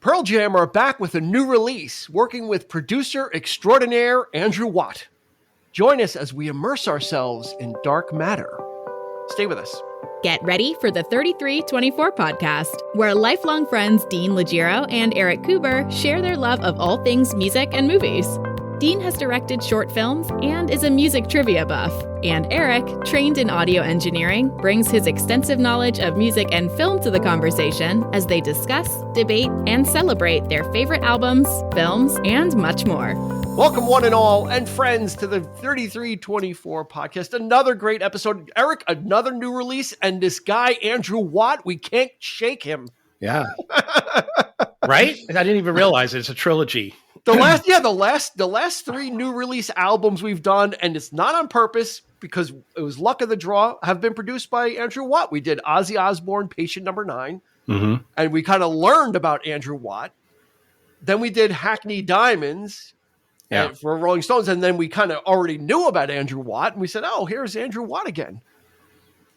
Pearl Jam are back with a new release, working with producer extraordinaire Andrew Watt. Join us as we immerse ourselves in dark matter. Stay with us. Get ready for the 3324 podcast, where lifelong friends Dean Legiro and Eric Kuber share their love of all things music and movies. Dean has directed short films and is a music trivia buff. And Eric, trained in audio engineering, brings his extensive knowledge of music and film to the conversation as they discuss, debate, and celebrate their favorite albums, films, and much more. Welcome, one and all, and friends, to the 3324 podcast. Another great episode. Eric, another new release, and this guy, Andrew Watt, we can't shake him. Yeah. Right? I didn't even realize it's a trilogy. The last three new release albums we've done, and it's not on purpose because it was luck of the draw, have been produced by Andrew Watt. We did Ozzy Osbourne, Patient Number 9, and we kind of learned about Andrew Watt. Then we did Hackney Diamonds for Rolling Stones, and then we kind of already knew about Andrew Watt, and we said, oh, here's Andrew Watt again.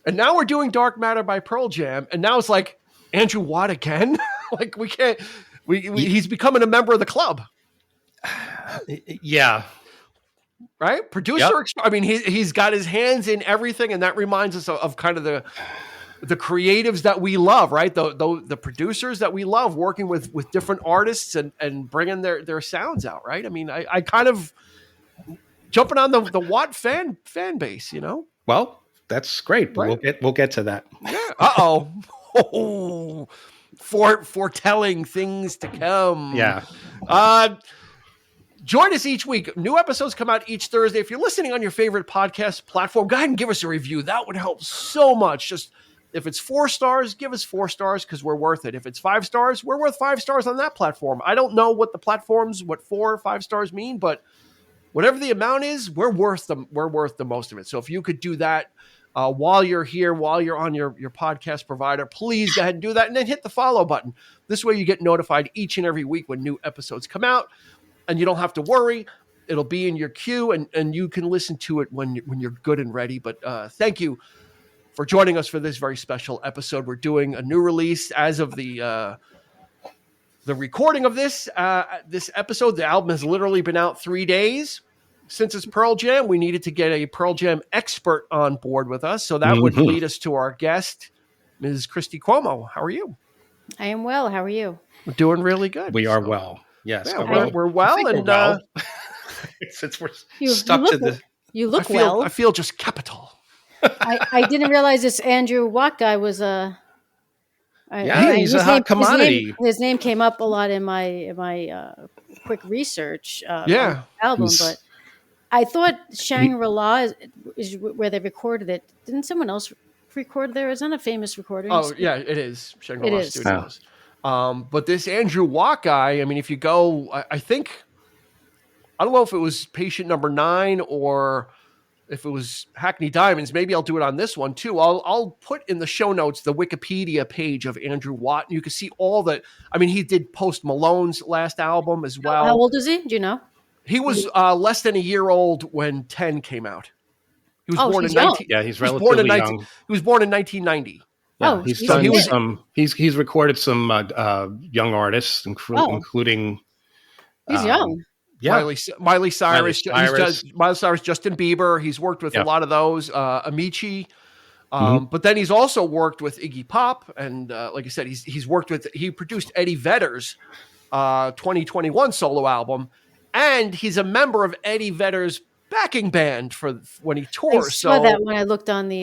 And now we're doing Dark Matter by Pearl Jam, and now it's like, Andrew Watt again? Like, we can't, he's becoming a member of the club. Yeah. Right? Producer. Yep. I mean, he's got his hands in everything. And that reminds us of kind of the creatives that we love, right? The producers that we love working with different artists and bringing their sounds out. Right. I mean, I kind of jumping on the Watt fan base, you know? Well, that's great. But right? We'll get to that. Yeah. Oh, foretelling things to come. Yeah. Join us each week. New episodes come out each Thursday. If you're listening on your favorite podcast platform, go ahead and give us a review. That would help so much. Just if it's 4 stars, give us 4 stars because we're worth it. If it's 5 stars, we're worth 5 stars on that platform. I don't know what the platforms, what 4 or 5 stars mean, but whatever the amount is, we're worth the most of it. So if you could do that while you're here, while you're on your podcast provider, please go ahead and do that, and then hit the follow button. This way you get notified each and every week when new episodes come out. And you don't have to worry. It'll be in your queue, and you can listen to it when you're good and ready. But thank you for joining us for this very special episode. We're doing a new release as of the recording of this episode. The album has literally been out 3 days since it's Pearl Jam. We needed to get a Pearl Jam expert on board with us, so that would lead us to our guest, Ms. Christy Cuomo. How are you? I am well. How are you? We're doing really good. We are well. Yes, yeah, we're well, and well. Since we're stuck to the. You look well. I feel just capital. I didn't realize this Andrew Watt guy was he's a hot commodity. His name came up a lot in my quick research. Album, but I thought Shangri-La is where they recorded it. Didn't someone else record there? Is that a famous recording? Oh yeah, it is Shangri-La Studios. But this Andrew Watt guy, I mean, if you go, I think, I don't know if it was Patient Number 9 or if it was Hackney Diamonds. Maybe I'll do it on this one too. I'll put in the show notes the Wikipedia page of Andrew Watt, and you can see all that. I mean, he did Post Malone's last album as well. How old is he? Do you know? He was less than a year old when 10 came out. He was born in 19. Yeah, he's relatively young. He was born in 1990. Yeah, he's recorded some young artists, including. He's young. Yeah, Miley Cyrus, Justin Bieber. He's worked with a lot of those. Amici, but then he's also worked with Iggy Pop, and like I said, he produced Eddie Vedder's 2021 solo album, and he's a member of Eddie Vedder's backing band for when he tours. I saw that when I looked on the.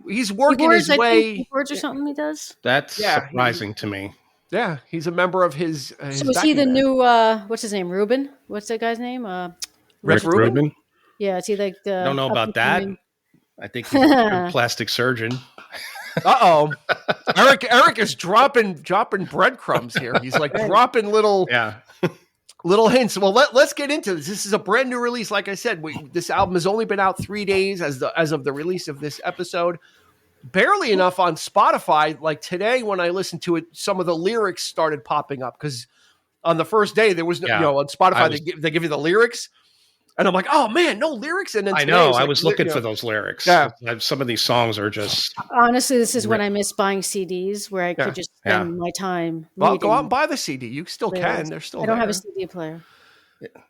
He's working his way. Keyboards or something he does. That's surprising to me. Yeah, he's a member of his. So is he the new? What's his name? Ruben. What's that guy's name? Rick Rubin. Yeah, is he like the? I don't know about that. I think he's a plastic surgeon. Eric is dropping breadcrumbs here. He's like dropping little hints. Well, let's get into this. This is a brand new release. Like I said, this album has only been out 3 days as of the release of this episode. Barely enough on Spotify. Like today, when I listened to it, some of the lyrics started popping up because on the first day there was no, on Spotify they give you the lyrics, and I'm like, oh man, no lyrics. And then I know I was looking for those lyrics. Yeah, some of these songs are just honestly, this is when I miss buying CDs where I could just spend my time. Well, go out and buy the CD. You still lyrics. can. They're still. I don't there. have a CD player.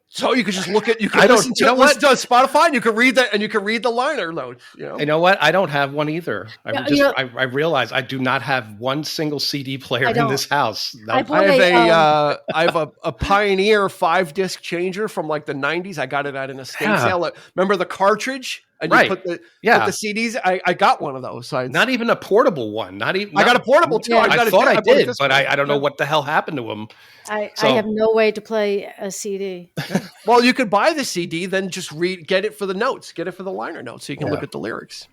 So you could just look at. You can listen to Spotify, and you can read that, and you can read the liner notes. You know what? I don't have one either. I realize I do not have one single CD player in this house. No. I have a Pioneer 5-disc changer from like the 90s. I got it at an estate sale. Remember the cartridge? And you put the CDs. I got one of those. So not even a portable one. I got a portable too. Yeah. I thought I did, but I don't know what the hell happened to them. I have no way to play a CD. Well, you could buy the CD, then just get it for the notes, get it for the liner notes, so you can look at the lyrics.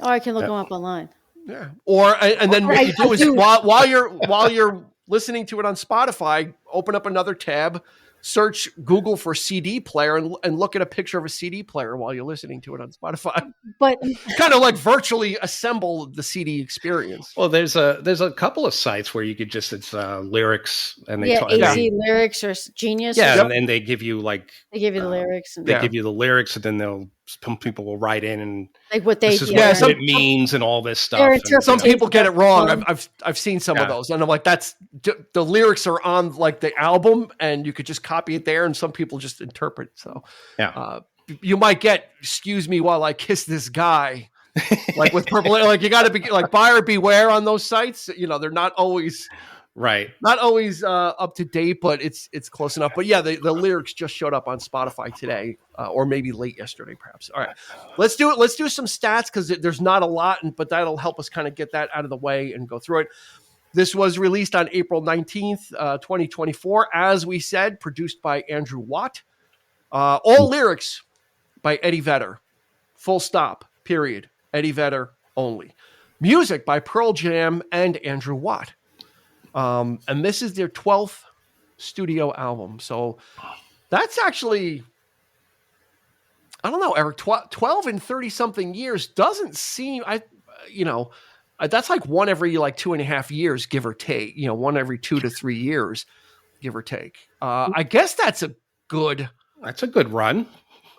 Or I can look them up online. Yeah. And then what you do is while you're listening to it on Spotify, open up another tab, search Google for CD player, and look at a picture of a CD player while you're listening to it on Spotify. But kind of like virtually assemble the CD experience. Well, there's a couple of sites where you could just it's lyrics and they AZ lyrics or Genius. Yeah, and they give you the lyrics. And they give you the lyrics, and then some people will write in and like what what it means and all this stuff. Some people get it wrong. I've seen some of those, and I'm like, that's the lyrics are on like the album, and you could just copy it there, and some people just interpret. So you might get "Excuse me while I kiss this guy," like with purple. Like you got to be like buyer beware on those sites. They're not always. Not always up to date, but it's close enough. But yeah, the lyrics just showed up on Spotify today, or maybe late yesterday, perhaps. All right, let's do it. Let's do some stats because there's not a lot, but that'll help us kind of get that out of the way and go through it. This was released on April 19th, 2024. As we said, produced by Andrew Watt. All lyrics by Eddie Vedder. Full stop, period. Eddie Vedder only. Music by Pearl Jam and Andrew Watt. And this is their 12th studio album. So that's actually, I don't know, Eric, 12 and 30 something years doesn't seem, that's like one every 2.5 years, give or take, one every 2 to 3 years, give or take. I guess that's a good run.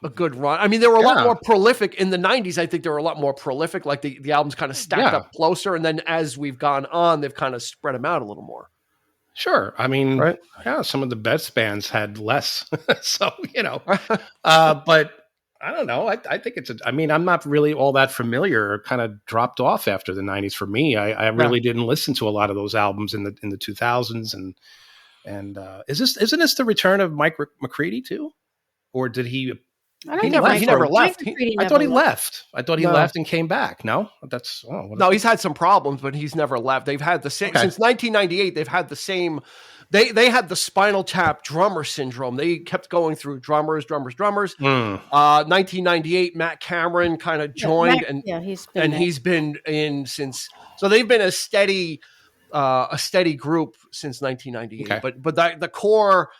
A good run. I mean, they were a lot more prolific in the 90s. I think they were a lot more prolific. Like the albums kind of stacked up closer. And then as we've gone on, they've kind of spread them out a little more. Sure. I mean, some of the best bands had less. So, but I don't know. I think I'm not really all that familiar. Kind of dropped off after the 90s for me. I really didn't listen to a lot of those albums in the 2000s. And isn't this the return of Mike McCready too? Or did he... He never left. I thought he left. I thought he left and came back. No, he's had some problems, but he's never left. They've had the same since 1998. They've had the same. They had the Spinal Tap drummer syndrome. They kept going through drummers. 1998, Matt Cameron kind of joined, he's been in since. So they've been a steady group since 1998. Okay. But the core.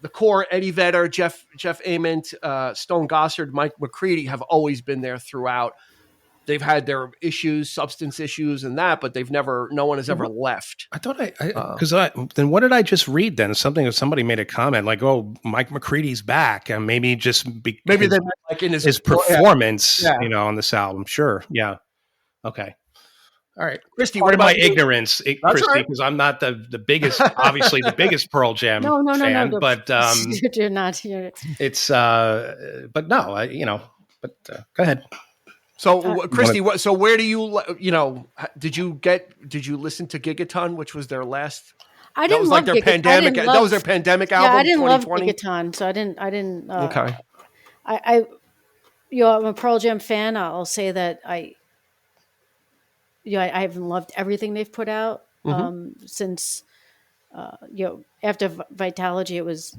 The core, Eddie Vedder, Jeff Ament, Stone Gossard, Mike McCready have always been there throughout. They've had their issues, substance issues and that, but no one has ever left. I thought then what did I just read then? Somebody made a comment like, oh, Mike McCready's back. And maybe maybe they like in his performance, on this album. Sure. Yeah. Okay. All right, Christy. What about my ignorance, Christy? Because I'm not the biggest, obviously the biggest Pearl Jam fan. No. But you're not. It's but no, But go ahead. So, Christy, so where do you did you listen to Gigaton, which was their last? I didn't love their pandemic. That was their pandemic album. Yeah, I didn't love Gigaton, so I didn't. Okay. I'm a Pearl Jam fan. I'll say that I haven't loved everything they've put out since after Vitalogy. It was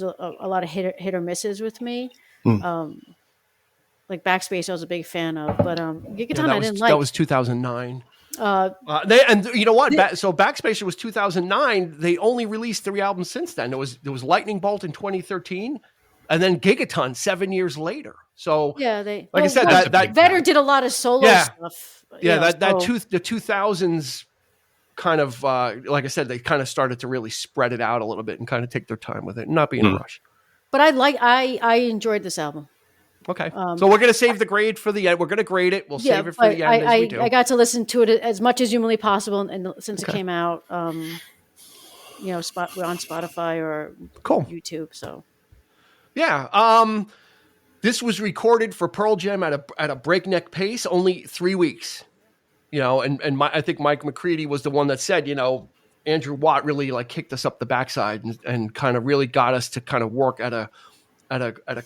a lot of hit or misses with me. Like Backspace, I was a big fan of, but Gigaton I didn't like. That was 2009. And you know what? So Backspacer was 2009. They only released 3 albums since then. There was Lightning Bolt in 2013. And then Gigaton 7 years later. So I said, that Vedder did a lot of solo stuff. Yeah, the 2000s kind of like I said, they kind of started to really spread it out a little bit and kind of take their time with it and not be in a rush. But I enjoyed this album. Okay. So we're going to save the grade for the end. We're going to grade it. We'll save it for the end as we do. I got to listen to it as much as humanly possible, and since it came out, we're on Spotify or YouTube. So yeah, this was recorded for Pearl Jam at a breakneck pace, only 3 weeks. I think Mike McCready was the one that said, Andrew Watt really like kicked us up the backside and kind of really got us to kind of work at a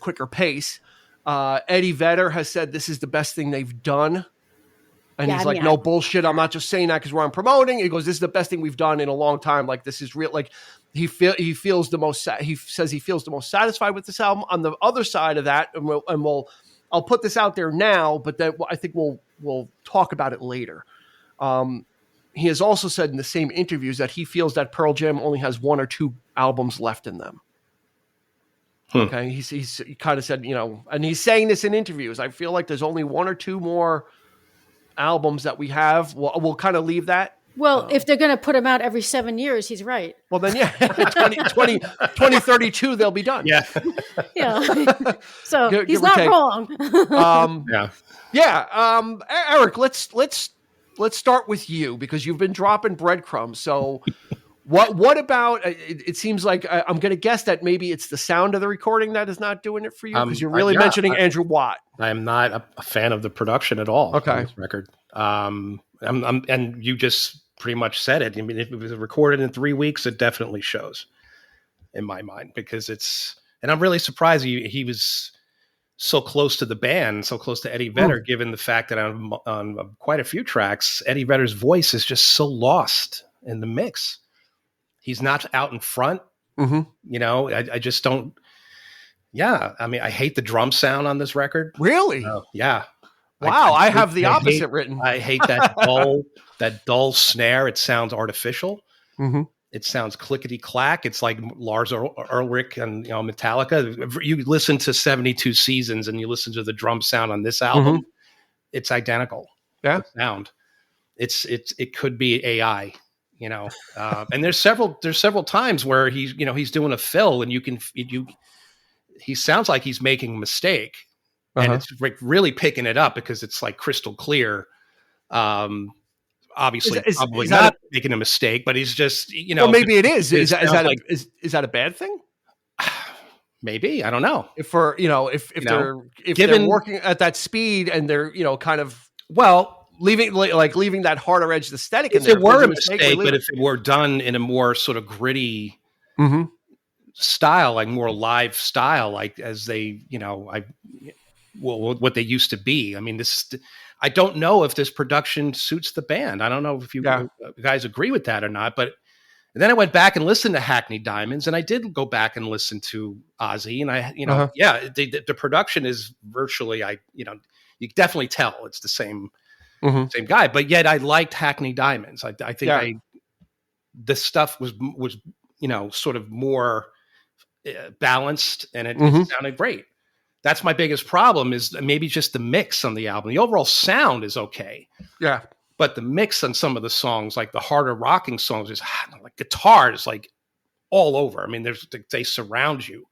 quicker pace. Eddie Vedder has said this is the best thing they've done. And he's like, no bullshit. I'm not just saying that because we're on promoting. He goes, this is the best thing we've done in a long time. Like, this is real. Like, he feels the most, he says he feels the most satisfied with this album. On the other side of that, I'll put this out there now, but then I think we'll talk about it later. He has also said in the same interviews that he feels that Pearl Jam only has 1 or 2 albums left in them. Okay. He kind of said, and he's saying this in interviews. I feel like there's only 1 or 2 more albums that we have. We'll kind of leave that. Well, if they're going to put them out every 7 years, he's right. Well, then, 2032, they'll be done. Yeah. Yeah. So he's not wrong. Eric, let's start with you because you've been dropping breadcrumbs. So what about, it seems like I'm going to guess that maybe it's the sound of the recording that is not doing it for you because you're really mentioning Andrew Watt. I am not a fan of the production at all. Okay. On this record. And you just pretty much said it. I mean, if it was recorded in 3 weeks, it definitely shows in my mind because and I'm really surprised he was so close to the band, so close to Eddie Vedder, given the fact that on quite a few tracks, Eddie Vedder's voice is just so lost in the mix. He's not out in front. Mm-hmm. I just don't. Yeah. I mean, I hate the drum sound on this record. Really? Yeah. Wow. I have the opposite written. I hate that dull snare. It sounds artificial. Mm-hmm. It sounds clickety clack. It's like Lars Ulrich and Metallica. You listen to 72 Seasons and you listen to the drum sound on this album. Mm-hmm. It's identical. Yeah. The sound. It could be AI. And there's several times where he's doing a fill and he sounds like he's making a mistake. And it's like really picking it up because it's like crystal clear. Obviously, probably not making a mistake, but he's just, Well, maybe it is. Is that a bad thing? Maybe, I don't know. If they're working at that speed and they're kind of leaving that harder edge aesthetic. If it were a mistake, but if it were done in a more sort of gritty style, like more live style, like as they, what they used to be. I mean, I don't know if this production suits the band. I don't know if you guys agree with that or not, but then I went back and listened to Hackney Diamonds, and I did go back and listen to Ozzy, and the production is virtually, you definitely tell it's the same guy, but yet I liked Hackney Diamonds. I think this stuff was sort of more balanced, and it sounded great. That's my biggest problem is maybe just the mix on the album. The overall sound is okay. Yeah. But the mix on some of the songs, like the harder rocking songs, is like guitars like all over. I mean, they surround you.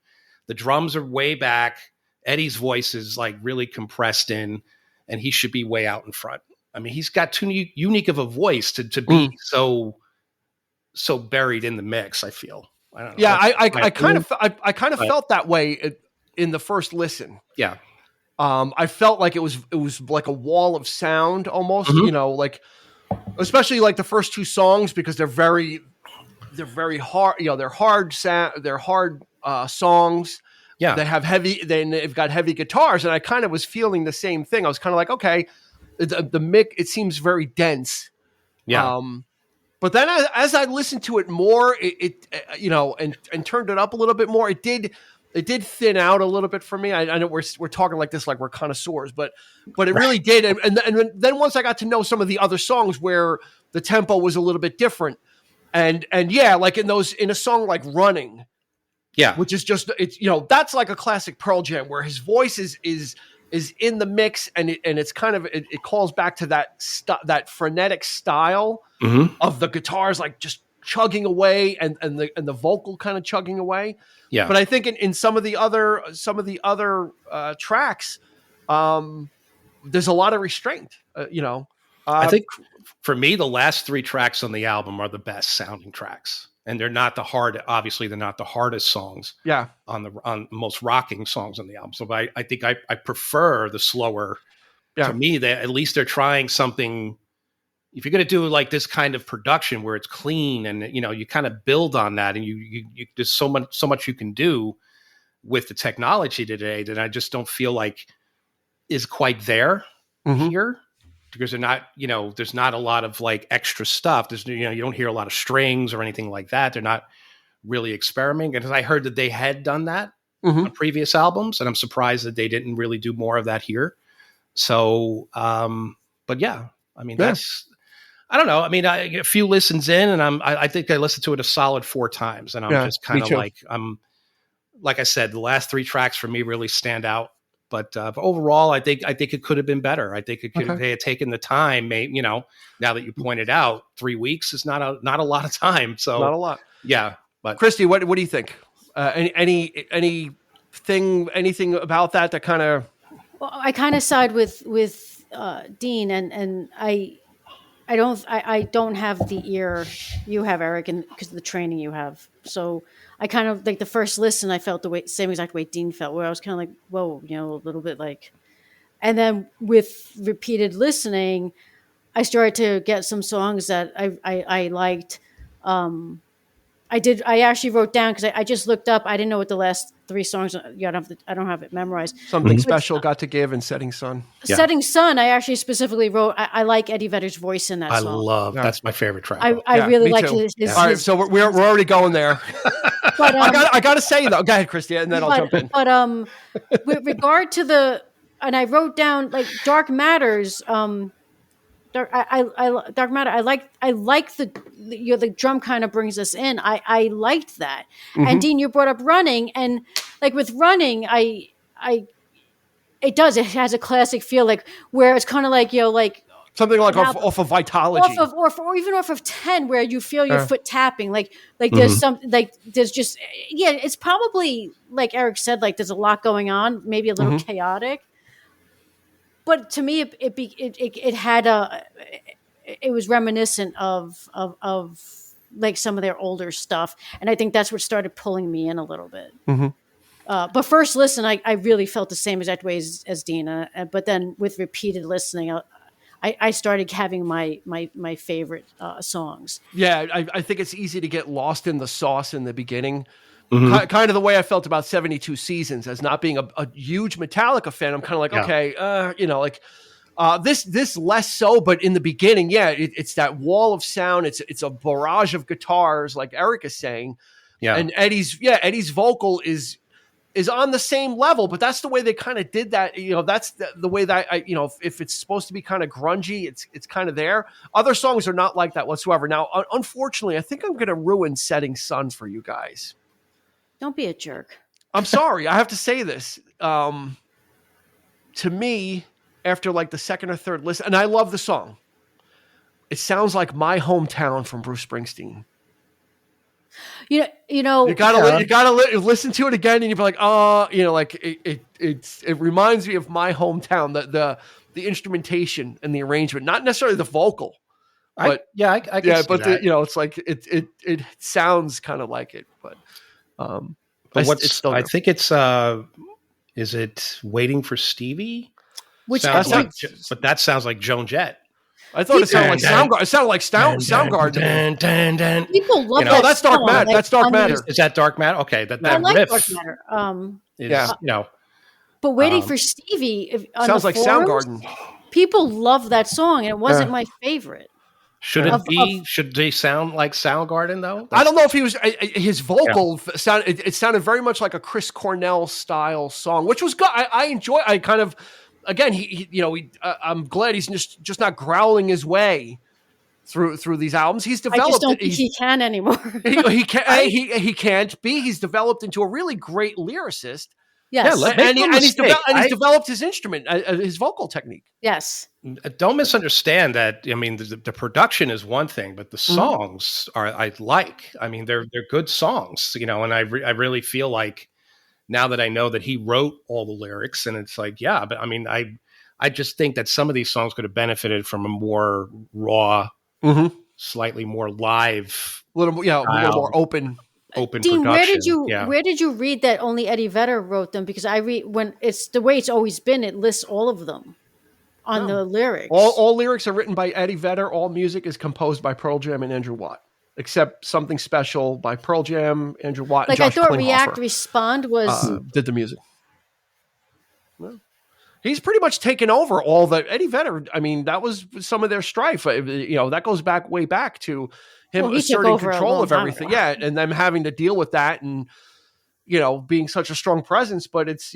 The drums are way back. Eddie's voice is like really compressed in, and he should be way out in front. I mean, he's got too unique of a voice to be so buried in the mix, I feel. I don't know. Yeah, I kind of felt that way in the first listen. Yeah. I felt like it was like a wall of sound almost, like especially like the first 2 songs because they're very hard, they're hard songs. Yeah. They've got heavy guitars, and I kind of was feeling the same thing. I was kind of like, okay, the mix, it seems very dense. Yeah. But then as I listened to it more, and turned it up a little bit more, it did thin out a little bit for me. I know we're talking like this, like we're connoisseurs, but it really did. And then once I got to know some of the other songs where the tempo was a little bit different, and like in a song like Running, which is just, it's, that's like a classic Pearl Jam where his voice is in the mix, and it's kind of, it calls back to that frenetic style of the guitars, like just chugging away and the vocal kind of chugging away. Yeah. But I think in some of the other tracks, there's a lot of restraint. I think for me, the last 3 tracks on the album are the best sounding tracks, and they're not the hardest songs. Yeah. On the most rocking songs on the album. So I think I prefer the slower. Yeah. To me, at least they're trying something. If you're going to do like this kind of production where it's clean and you kind of build on that, and you there's so much you can do with the technology today that I just don't feel like is quite there here, because they're not, there's not a lot of like extra stuff. There's, you don't hear a lot of strings or anything like that. They're not really experimenting. And I heard that they had done that on previous albums, and I'm surprised that they didn't really do more of that here. So, but yeah, I mean, I don't know. I mean, a few listens in, and I think I listened to it a solid 4 times, and I'm just kind of like I said, the last 3 tracks for me really stand out. But overall, I think it could have been better. I think they had taken the time. Now that you pointed out, 3 weeks is not a lot of time. So not a lot. Yeah. But Christy, what do you think? Anything about that kind of? Well, I kind of side with Dean, and I don't have the ear you have, Eric, and because of the training you have. So I kind of like the first listen, I felt the same exact way Dean felt, where I was kind of like, whoa, a little bit like, and then with repeated listening, I started to get some songs that I liked. I actually wrote down, because I just looked up. I didn't know what the last 3 songs. I don't have it memorized. Something Special, Got to Give, and Setting Sun. Yeah. Setting Sun, I actually specifically wrote. I like Eddie Vedder's voice in that song. That's my favorite track. I really like his. All right, so we're already going there. But I got to say though, go ahead, Christy, and then I'll jump in. But with regard to and I wrote down like Dark Matters. Dark Matter. I like the drum kind of brings us in. I liked that. And Dean, you brought up Running, and like with Running, it has a classic feel, like where it's kind of like like something like off of Vitology, or even off of 10, where you feel your foot tapping, like there's something like there's just it's probably like Eric said, like there's a lot going on, maybe a little chaotic. But to me, it was reminiscent of like some of their older stuff, and I think that's what started pulling me in a little bit. But first listen, I really felt the same exact way as Dina. But then with repeated listening, I started having my favorite songs. Yeah, I think it's easy to get lost in the sauce in the beginning. Kind of the way I felt about 72 Seasons, as not being a huge Metallica fan. I'm kind of like, okay, this less so, but in the beginning, it's that wall of sound. It's a barrage of guitars, like Eric is saying. Yeah. And Eddie's vocal is on the same level, but that's the way they kind of did that. That's the way that if it's supposed to be kind of grungy, it's kind of there. Other songs are not like that whatsoever. Now, unfortunately, I think I'm going to ruin Setting Sun for you guys. Don't be a jerk. I'm sorry. I have to say this. To me, after like the second or third listen, and I love the song, it sounds like My Hometown from Bruce Springsteen. You gotta listen to it again, and you'll be like, it reminds me of My Hometown. The instrumentation and the arrangement, not necessarily the vocal, but I can see that. It's like it sounds kind of like it, but. But I think it's is it Waiting for Stevie? But that sounds like Joan Jett. I thought it sounded like Soundgarden. It sounded like Soundgarden. People love that. That's Dark Matter. That's Dark Matter. Is that Dark Matter? Okay, that like riff. Dark Matter. But Waiting for Stevie sounds like Soundgarden. People love that song, and it wasn't my favorite. Should it be? Should they sound like Soundgarden though? I don't know if he was. His vocal sounded. It sounded very much like a Chris Cornell style song, which was good. I enjoy. I kind of, again, I'm glad he's just not growling his way through these albums. He's developed. I just don't think he can anymore. He can't. He can't be. He's developed into a really great lyricist. Yes. Yeah, he's developed his instrument, his vocal technique. Yes. Don't misunderstand that. I mean, the production is one thing, but the songs I like. I mean, they're good songs, and I really feel like now that I know that he wrote all the lyrics, and it's like, yeah, but I mean, I just think that some of these songs could have benefited from a more raw, slightly more live, a little more open. Dean, production. where did you read that only Eddie Vedder wrote them? Because I read when it's the way it's always been, it lists all of them on the lyrics. All lyrics are written by Eddie Vedder. All music is composed by Pearl Jam and Andrew Watt, except Something Special by Pearl Jam, Andrew Watt, and Josh I thought Klinghoffer React Respond was did the music. Well, he's pretty much taken over all the Eddie Vedder. I mean, that was some of their strife. That goes way back to him asserting control of everything. Yeah, and them having to deal with that, and being such a strong presence. But it's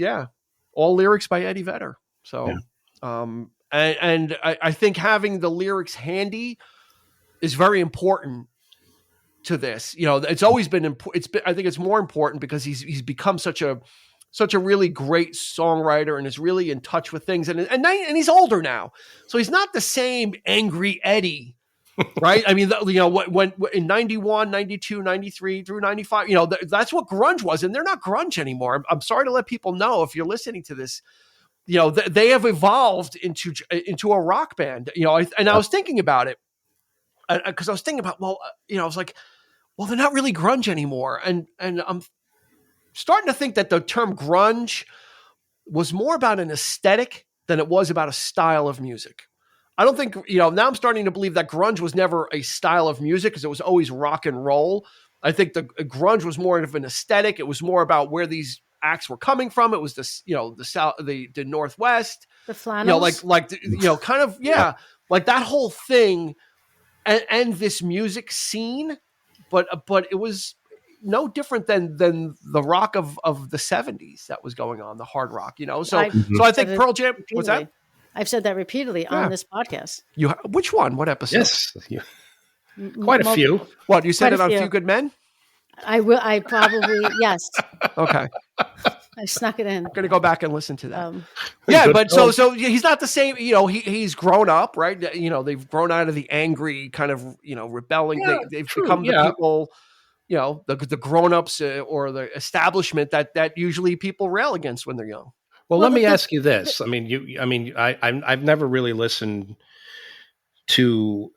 all lyrics by Eddie Vedder. So, and I think having the lyrics handy is very important to this. It's always been important. I think it's more important because he's become such a really great songwriter and is really in touch with things. And he's older now, so he's not the same angry Eddie. Right. I mean, when in 91, 92, 93 through 95, that's what grunge was. And they're not grunge anymore. I'm sorry to let people know, if you're listening to this, they have evolved into a rock band, I was thinking about it because I was thinking about, I was like, well, they're not really grunge anymore. And I'm starting to think that the term grunge was more about an aesthetic than it was about a style of music. I don't think, now I'm starting to believe that grunge was never a style of music because it was always rock and roll. I think the grunge was more of an aesthetic. It was more about where these acts were coming from. It was the South, the Northwest, the flannels, like that whole thing and this music scene. But it was no different than the rock of the 70s that was going on, the hard rock, So I think Pearl Jam, what's that? I've said that repeatedly on this podcast. Which one? What episode? Yes. Quite a few. What, you said it on Few Good Men? I will. I probably, yes. Okay. I snuck it in. I'm going to go back and listen to that. But so he's not the same, he's grown up, right? They've grown out of the angry kind of, rebelling. Yeah, they've become the people, the grown-ups or the establishment that usually people rail against when they're young. Well, let me ask you this. I've never really listened to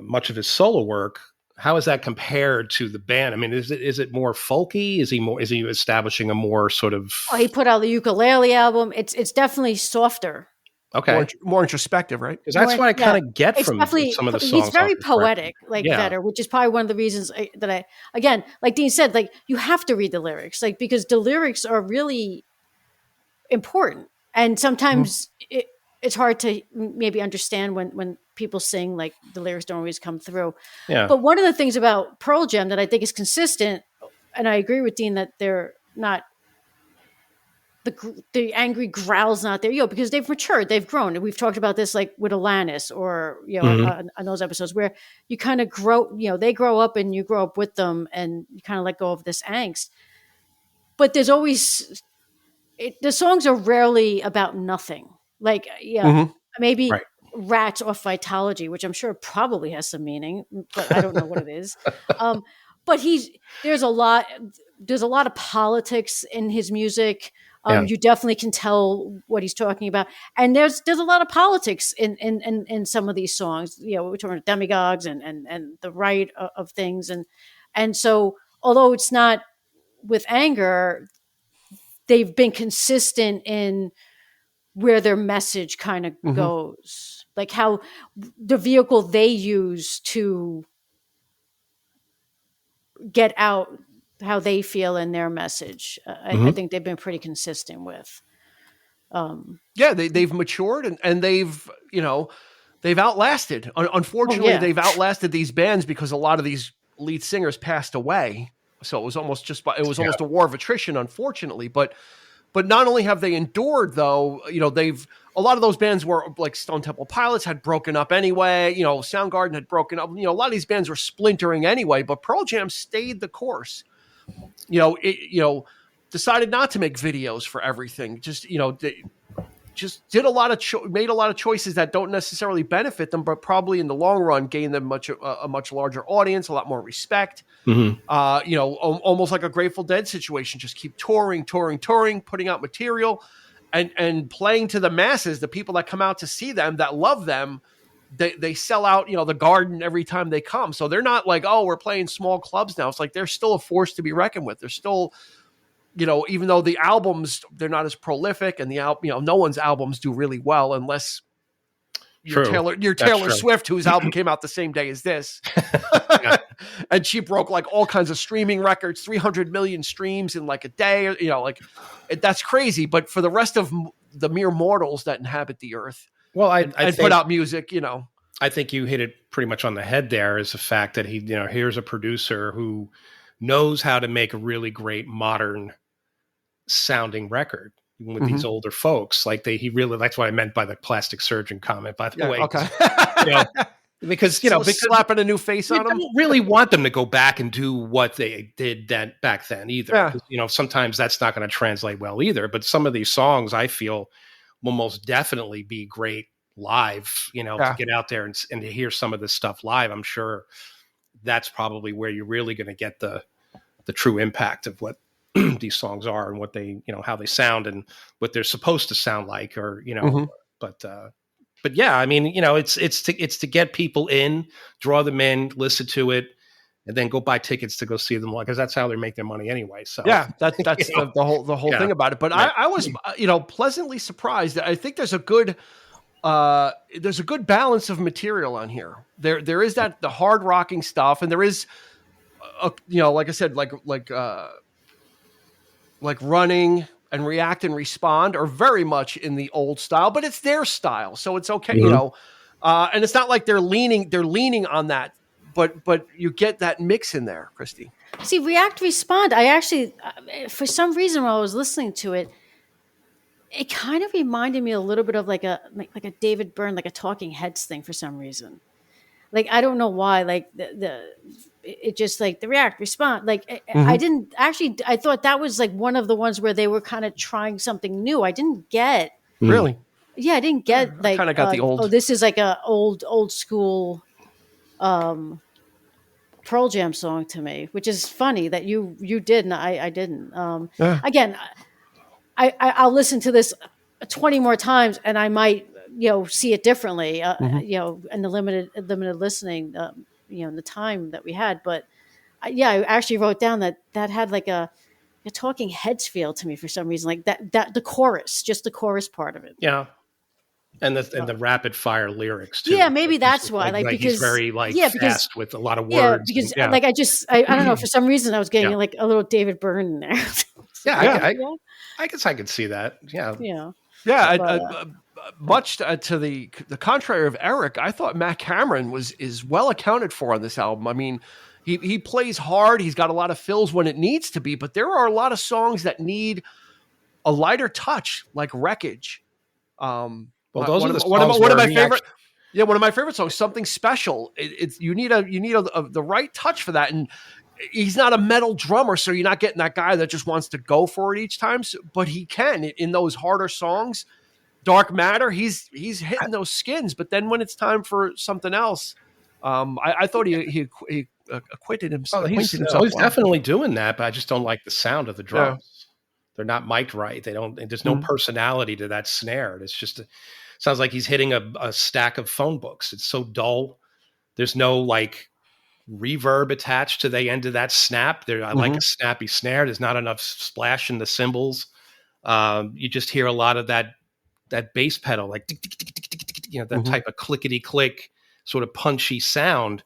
much of his solo work. How is that compared to the band? I mean, is it more folky? Is he establishing a more sort of? Oh, he put out the ukulele album. It's definitely softer. Okay, more introspective, right? Because that's what I kind of get from some of the songs. He's very poetic, Vedder, which is probably one of the reasons that I, again, like Dean said, you have to read the lyrics, because the lyrics are really important, and sometimes it's hard to maybe understand when people sing, the lyrics don't always come through. Yeah. But one of the things about Pearl Jam that I think is consistent, and I agree with Dean that they're not, the angry growl's not there, because they've matured, they've grown. And we've talked about this with Alanis or, on those episodes where you kind of grow, they grow up and you grow up with them and you kind of let go of this angst. But there's always, the songs are rarely about nothing. Maybe right. Rats off Vitology, which I'm sure probably has some meaning, but I don't know what it is. But there's a lot of politics in his music. You definitely can tell what he's talking about, and there's a lot of politics in some of these songs. We're talking about demagogues and the right of things, and so although it's not with anger, they've been consistent in where their message kind of goes, how the vehicle they use to get out how they feel in their message. I think they've been pretty consistent with. They've matured and they've outlasted. Unfortunately, they've outlasted these bands because a lot of these lead singers passed away. So it was almost almost a war of attrition, unfortunately. But not only have they endured, though, a lot of those bands were like Stone Temple Pilots had broken up anyway. Soundgarden had broken up. A lot of these bands were splintering anyway. But Pearl Jam stayed the course. decided not to make videos for everything. Just, just did made a lot of choices that don't necessarily benefit them, but probably in the long run gain them a much larger audience, a lot more respect. Mm-hmm. Almost like a Grateful Dead situation. Just keep touring, putting out material, and playing to the masses, the people that come out to see them, that love them. They sell out, the Garden every time they come. So they're not like, oh, we're playing small clubs now. It's like they're still a force to be reckoned with. They're still, even though the albums, they're not as prolific, and no one's albums do really well unless you're Taylor Swift, whose album came out the same day as this. And she broke like all kinds of streaming records, 300 million streams in like a day, that's crazy. But for the rest of the mere mortals that inhabit the earth, well, I put out music, I think you hit it pretty much on the head there, is the fact that he, here's a producer who knows how to make a really great modern sounding record with these older folks. Like that's what I meant by the plastic surgeon comment, by the way. Okay. Because, because slapping a new face on them. I don't really want them to go back and do what they did back then either. Yeah. Sometimes that's not going to translate well either. But some of these songs I feel will most definitely be great live, to get out there and to hear some of this stuff live. I'm sure that's probably where you're really going to get the true impact of what these songs are and what they, how they sound and what they're supposed to sound like, or, but yeah, I mean, it's to get people in, draw them in, listen to it, and then go buy tickets to go see them live, because that's how they make their money anyway. So yeah, that's the whole thing about it. But right. I was, pleasantly surprised. I think there's a good balance of material on here. There is the hard rocking stuff, and there is, like I said, like Running and React and Respond are very much in the old style, but it's their style, so it's okay, and it's not like they're leaning on that, but you get that mix in there, Christy. See, React Respond, I actually, for some reason, while I was listening to it, it kind of reminded me a little bit of like a David Byrne, like a Talking Heads thing for some reason. Like, I don't know why, like it just like the React Respond, like I didn't actually, I thought that was like one of the ones where they were kind of trying something new. I didn't get. Really? Yeah, I didn't get like, kind of got the old. Oh, this is like a old school Pearl Jam song to me, which is funny that you did and I didn't. Again, I'll listen to this 20 more times and I might, see it differently, in the limited listening, in the time that we had. But I actually wrote down that had like a Talking Heads feel to me for some reason, like that the chorus part of it. Yeah. And the rapid fire lyrics too. Yeah, maybe that's why. Like because he's very fast with a lot of words. Yeah, because like I don't know, for some reason I was getting like a little David Byrne in there. I guess I could see that. Yeah. Yeah. Much to the contrary of Eric, I thought Matt Cameron is well accounted for on this album. I mean, he plays hard. He's got a lot of fills when it needs to be, but there are a lot of songs that need a lighter touch, like Wreckage. Well, those are the songs one of my favorite. Yeah, one of my favorite songs, Something Special. It's you need the right touch for that, and he's not a metal drummer, so you're not getting that guy that just wants to go for it each time. But he can in those harder songs. Dark Matter, he's hitting those skins, but then when it's time for something else, I thought he acquitted himself. He's definitely doing that, but I just don't like the sound of the drums. Yeah. They're not mic'd right. There's no personality to that snare. It's just sounds like he's hitting a stack of phone books. It's so dull. There's no like reverb attached to the end of that snap. I like a snappy snare. There's not enough splash in the cymbals. You just hear a lot of that bass pedal, like that type of clickety click, sort of punchy sound.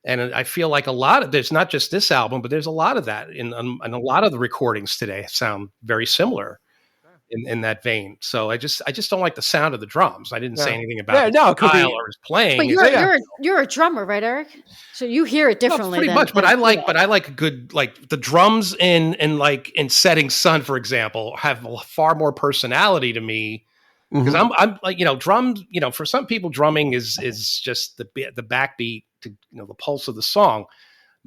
And I feel like there's not just this album, but there's a lot of that in a lot of the recordings today sound very similar in that vein. So I just don't like the sound of the drums. I didn't say anything about style or his playing. But you're a drummer, right, Eric? So you hear it differently. Pretty much, but I like a good, like the drums in Setting Sun, for example, have far more personality to me. Because I'm like, drums, for some people, drumming is just the backbeat to, the pulse of the song.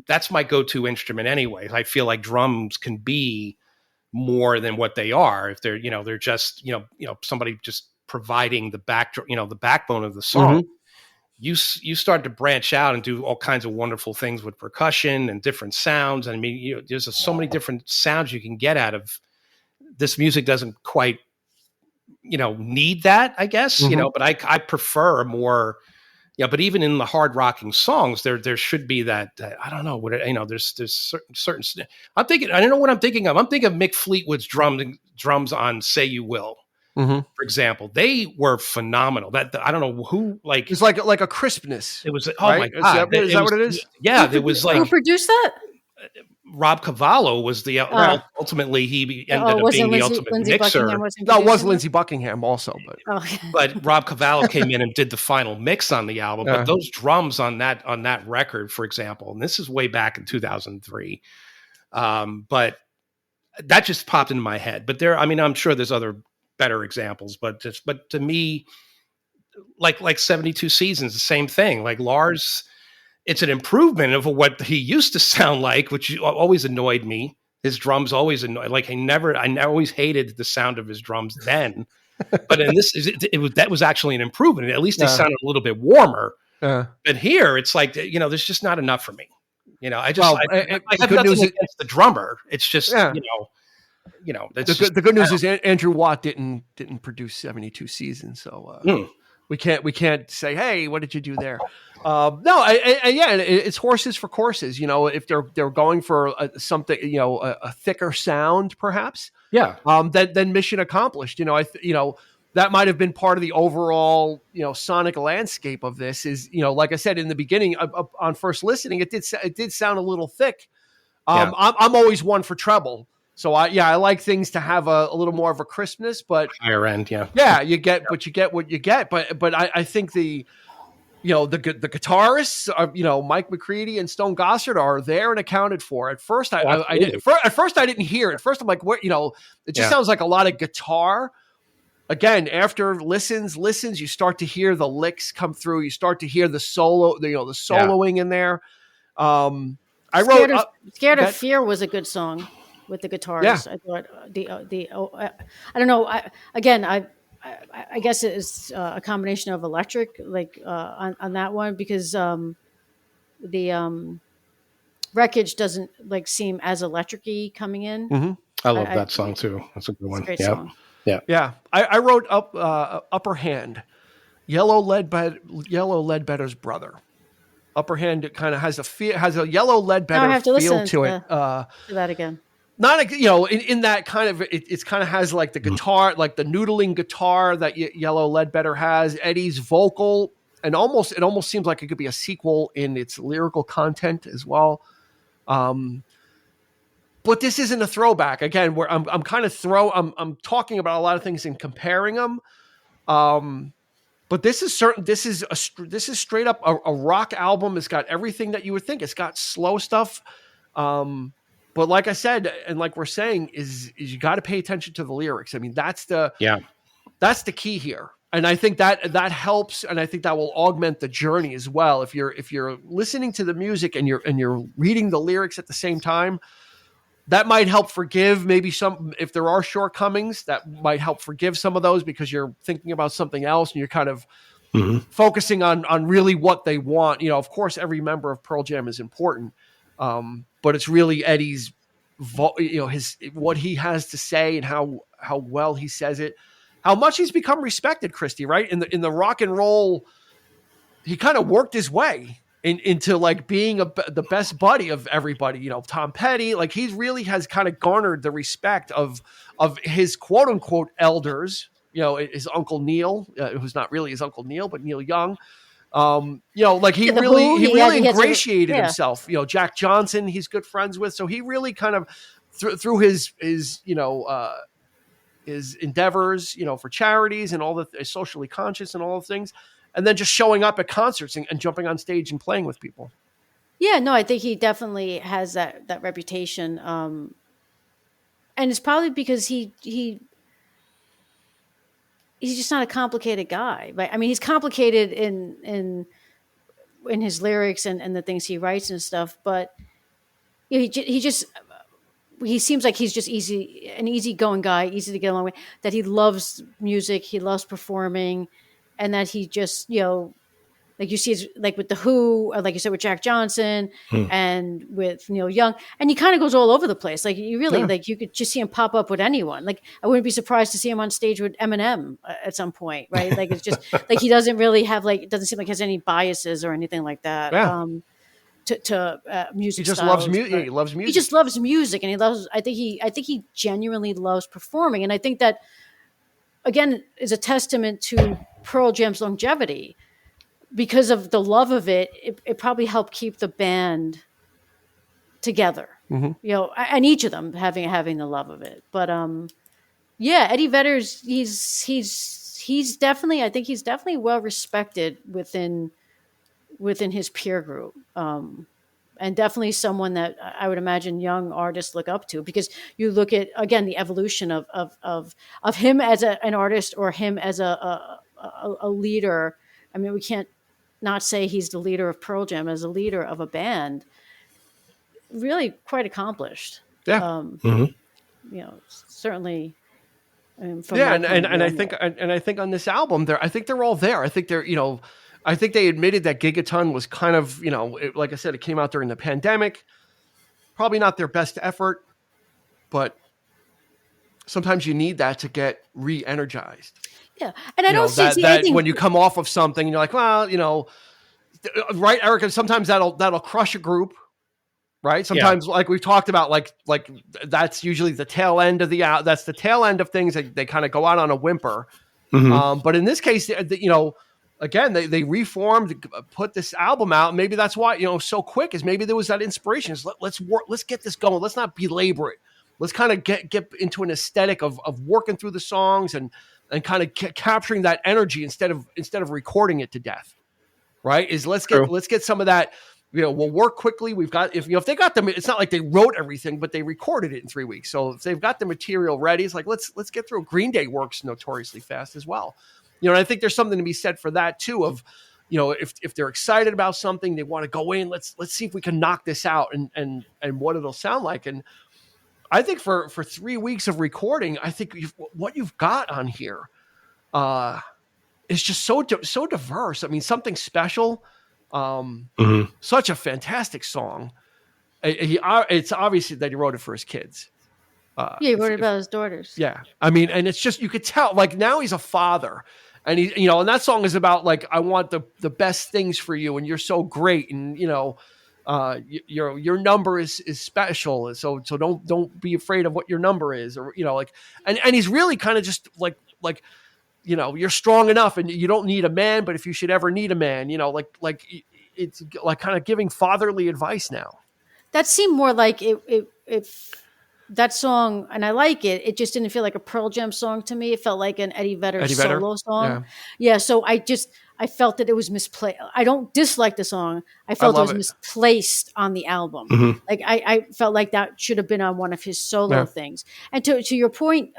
That's my go-to instrument anyway. I feel like drums can be more than what they are. If they're, they're just, somebody just providing the the backbone of the song. You start to branch out and do all kinds of wonderful things with percussion and different sounds. I mean, there's so many different sounds you can get out of this music. Doesn't quite, need that, I guess, but I prefer more, but even in the hard rocking songs, there should be that, I don't know what, there's certain, I'm thinking, I don't know what I'm thinking of. I'm thinking of Mick Fleetwood's drums on Say You Will. For example, they were phenomenal. That I don't know who, like, it's like a crispness. It was, right? My God. Is that what it is? Yeah, it was like, who produced that? Rob Cavallo was the ultimately he ended up being the ultimate mixer. No, it was Lindsey Buckingham also, but Rob Cavallo came in and did the final mix on the album. But those drums on that record, for example, and this is way back in 2003, but that just popped into my head. But I'm sure there's other better examples, but to me, like 72 Seasons, the same thing. Like Lars, it's an improvement of what he used to sound like, which always annoyed me. His drums always annoyed. Like I always hated the sound of his drums then, but in this, that was actually an improvement. At least they sounded a little bit warmer. But here, it's like, there's just not enough for me. I have nothing against the drummer. It's just, the good news is Andrew Watt didn't produce 72 Seasons, so we can't say, hey, what did you do there? It's horses for courses. If they're going for something, a thicker sound, perhaps. Yeah. Then mission accomplished. That might have been part of the overall, sonic landscape of this. Is like I said in the beginning, on first listening, it did sound a little thick. I'm always one for treble. So I like things to have a little more of a crispness, but higher end, you get what you get. But I think the guitarists are, Mike McCready and Stone Gossard are there and accounted for. At first, I didn't hear it. At first, I'm like, what? It just sounds like a lot of guitar. Again, after listens, you start to hear the licks come through. You start to hear the solo, the soloing in there. Scared of Fear was a good song with the guitars. Yeah. I thought I don't know. I guess it's a combination of electric, like on that one, because the wreckage doesn't seem as electric-y coming in. Mm-hmm. I love that song too. That's a good one. Great song. Yeah. I wrote Upper Hand, Yellow Ledbetter's brother. Upper Hand, it kind of has a Yellow Ledbetter feel to it. To that again. Not in that kind of it's kind of has like the guitar, like the noodling guitar that Yellow Ledbetter has. Eddie's vocal, and it almost seems like it could be a sequel in its lyrical content as well. But this isn't a throwback. Again, where I'm talking about a lot of things and comparing them. But this is certain. This is straight up a rock album. It's got everything that you would think. It's got slow stuff. But like I said, and like we're saying, is you got to pay attention to the lyrics. I mean, that's the key here. And I think that helps, and I think that will augment the journey as well. If you're listening to the music and you're reading the lyrics at the same time, that might help forgive maybe some, if there are shortcomings, that might help forgive some of those because you're thinking about something else and you're kind of focusing on really what they want. Of course, every member of Pearl Jam is important. But it's really Eddie's, what he has to say and how well he says it, how much he's become respected, Christy, right? In the rock and roll, he kind of worked his way into like being the best buddy of everybody. Tom Petty, like he really has kind of garnered the respect of his quote unquote elders. His Uncle Neil, who's not really his Uncle Neil, but Neil Young. He really ingratiated himself. Jack Johnson, he's good friends with, so he really kind of through his endeavors, for charities and all the socially conscious and all the things, and then just showing up at concerts and jumping on stage and playing with people. Yeah, no, I think he definitely has that reputation, and it's probably because he's just not a complicated guy. Right? I mean, he's complicated in his lyrics and the things he writes and stuff, but he just he seems like he's just an easygoing guy, easy to get along with, that he loves music, he loves performing, and that he just, like you see, like with the Who, or like you said with Jack Johnson, and with Neil Young, and he kind of goes all over the place. Like you really, like you could just see him pop up with anyone. Like I wouldn't be surprised to see him on stage with Eminem at some point, right? Like it's just like he doesn't really have it doesn't seem like he has any biases or anything like that. Yeah. To music, he just styles, loves music. He loves music. He just loves music, and he loves. I think he genuinely loves performing, and I think that again is a testament to Pearl Jam's longevity. Because of the love of it, it probably helped keep the band together, and each of them having the love of it. But Eddie Vedder's he's definitely, I think he's definitely well respected within his peer group, and definitely someone that I would imagine young artists look up to, because you look at again the evolution of him as an artist, or him as a leader. I mean, we can't not say he's the leader of Pearl Jam, as a leader of a band, really quite accomplished. Yeah. Certainly. And I think on this album, I think they're all there. I think they're, I think they admitted that Gigaton was kind of, like I said, it came out during the pandemic, probably not their best effort, but sometimes you need that to get re-energized. Yeah, and I don't see anything when you come off of something, you're like, well, right, Erica. Sometimes that'll crush a group, right? Sometimes, like we've talked about, like that's usually the tail end of that's the tail end of things. They kind of go out on a whimper. But in this case, again, they reformed, put this album out. Maybe that's why so quick, is maybe there was that inspiration. Let's work, let's get this going. Let's not belabor it. Let's kind of get into an aesthetic of working through the songs and kind of capturing that energy instead of recording it to death, right? Let's get some of that. We'll work quickly. We've got if they got them. It's not like they wrote everything, but they recorded it in 3 weeks. So if they've got the material ready, it's like let's get through. Green Day works notoriously fast as well. And I think there's something to be said for that too. Of if they're excited about something, they want to go in. Let's see if we can knock this out and what it'll sound like. And I think for 3 weeks of recording, I think what you've got on here is just so diverse. I mean, something special. Such a fantastic song. It's obviously that he wrote it for his kids. He wrote it about his daughters. Yeah, I mean, and it's just you could tell. Like now he's a father, and he, and that song is about like I want the best things for you, and you're so great, and your number is special, so don't be afraid of what your number is, or and he's really kind of just like you're strong enough and you don't need a man, but if you should ever need a man, like it's like kind of giving fatherly advice now. That seemed more like if that song, and I like it, it just didn't feel like a Pearl Jam song to me. It felt like an Eddie Vedder solo song. Yeah. So I felt that it was misplaced. I don't dislike the song. I felt it was misplaced on the album. Like I felt like that should have been on one of his solo things. And to your point,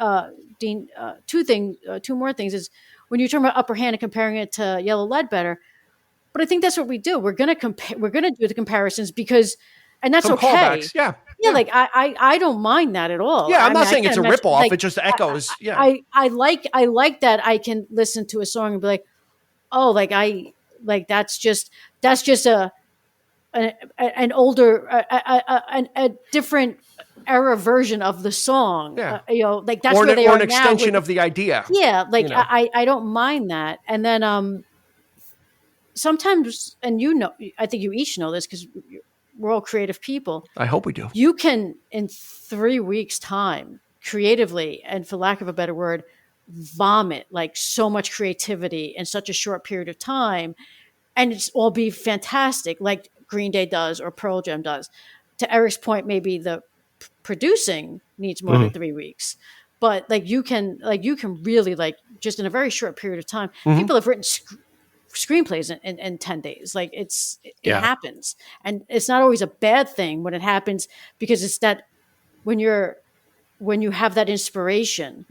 Dean, two more things is when you're talking about Upper Hand and comparing it to Yellow Ledbetter. But I think that's what we do. We're gonna compare. We're gonna do the comparisons because, and that's some okay. Callbacks. Yeah. Like I don't mind that at all. Yeah, I'm not saying it's a ripoff. Like, it just echoes. I like that I can listen to a song and be like, oh, that's just an older, a different era version of the song. Yeah. Like that's where they are now. Or an extension of the idea. Yeah, like I don't mind that. And then sometimes, and I think you each know this because we're all creative people. I hope we do. You can, in 3 weeks' time, creatively, and for lack of a better word, vomit like so much creativity in such a short period of time, and it's all be fantastic, like Green Day does or Pearl Jam does. To Eric's point, maybe the producing needs more than 3 weeks, but you can really just in a very short period of time, people have written screenplays in 10 days. Like it happens, and it's not always a bad thing when it happens, because it's that when you have that inspiration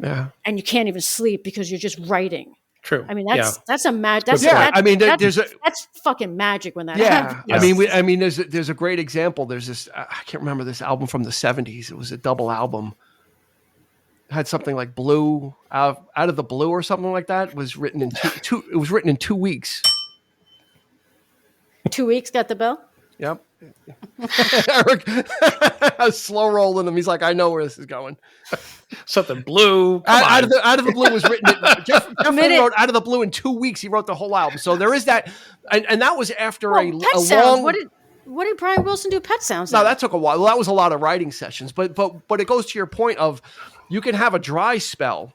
and you can't even sleep because you're just writing True. I mean, that's a magic. That's fucking magic when that happens. I mean, there's a great example. There's this, I can't remember this album from the 70s. It was a double album. It had something like Blue, out of the Blue or something like that. It was written in it was written in 2 weeks. 2 weeks got the bell? Yep. Eric, I was slow rolling him. He's like, I know where this is going. Something Blue. Out of the Blue was written. Jeff wrote Out of the Blue in 2 weeks. He wrote the whole album. So there is that, and that was after a long. What did Brian Wilson do? Pet Sounds. No, that took a while. Well, that was a lot of writing sessions. But it goes to your point of, you can have a dry spell,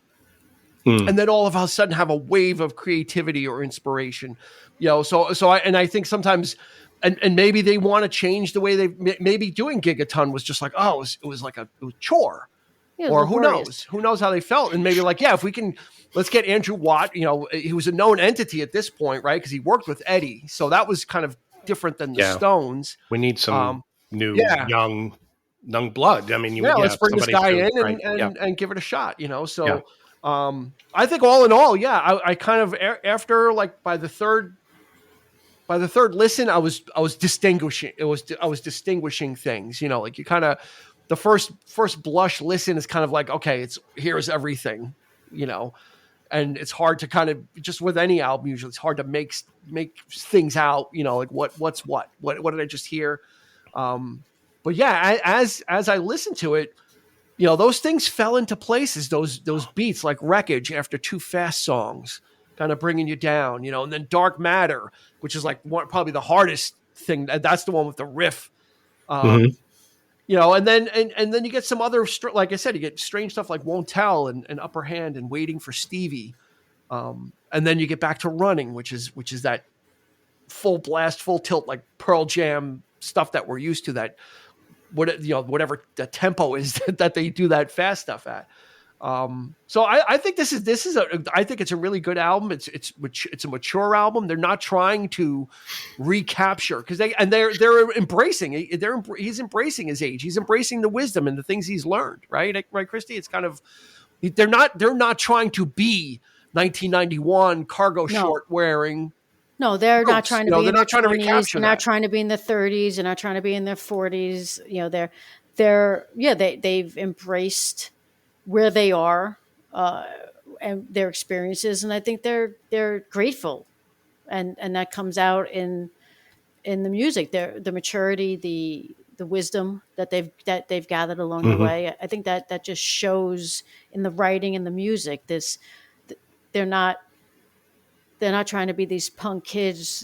and then all of a sudden have a wave of creativity or inspiration. I think sometimes. And maybe they want to change the way maybe doing Gigaton was just like, it was like a chore, or who knows how they felt. And maybe like, if we can, let's get Andrew Watt, he was a known entity at this point, right? Cause he worked with Eddie. So that was kind of different than the Stones. We need some new, young blood. I mean, let's bring this guy in and give it a shot, So I think all in all, I kind of, after like by the third listen, I was distinguishing. I was distinguishing things. Like you kind of, the first blush listen is kind of like, okay, here's everything, and it's hard to kind of, just with any album usually, it's hard to make things out. Like what's what did I just hear? But as I listened to it, those things fell into places. Those beats like Wreckage after 2 fast songs, kind of bringing you down, and then Dark Matter, which is like probably the hardest thing. That's the one with the riff, and then you get some other, like I said, you get strange stuff like Won't Tell and Upper Hand and Waiting for Stevie, and then you get back to Running, which is that full blast, full tilt, like Pearl Jam stuff that we're used to. That whatever the tempo is that they do that fast stuff at. So I think I think it's a really good album. It's a mature album. They're not trying to recapture they're embracing. He's embracing his age. He's embracing the wisdom and the things he's learned. Right, Christy. It's kind of, they're not trying to be 1991 cargo short wearing. No, they're not trying to be in their 20s. They're not trying to be in their 30s. They're not trying to be in their 40s. They've embraced where they are and their experiences, and I think they're grateful, and that comes out in the music. The maturity, the wisdom that they've gathered along the way. I think that just shows in the writing and the music. They're not trying to be these punk kids.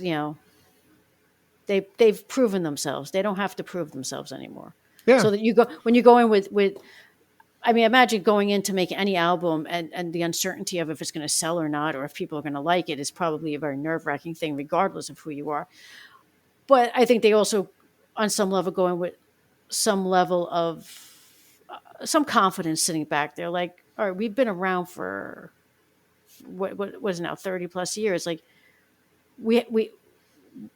They've proven themselves. They don't have to prove themselves anymore. Yeah. So that when you go in with I mean, imagine going in to make any album and the uncertainty of if it's going to sell or not, or if people are going to like it, is probably a very nerve-wracking thing, regardless of who you are. But I think they also, on some level, go in with some level of some confidence sitting back there. Like, all right, we've been around for what is it now, 30 plus years. Like, we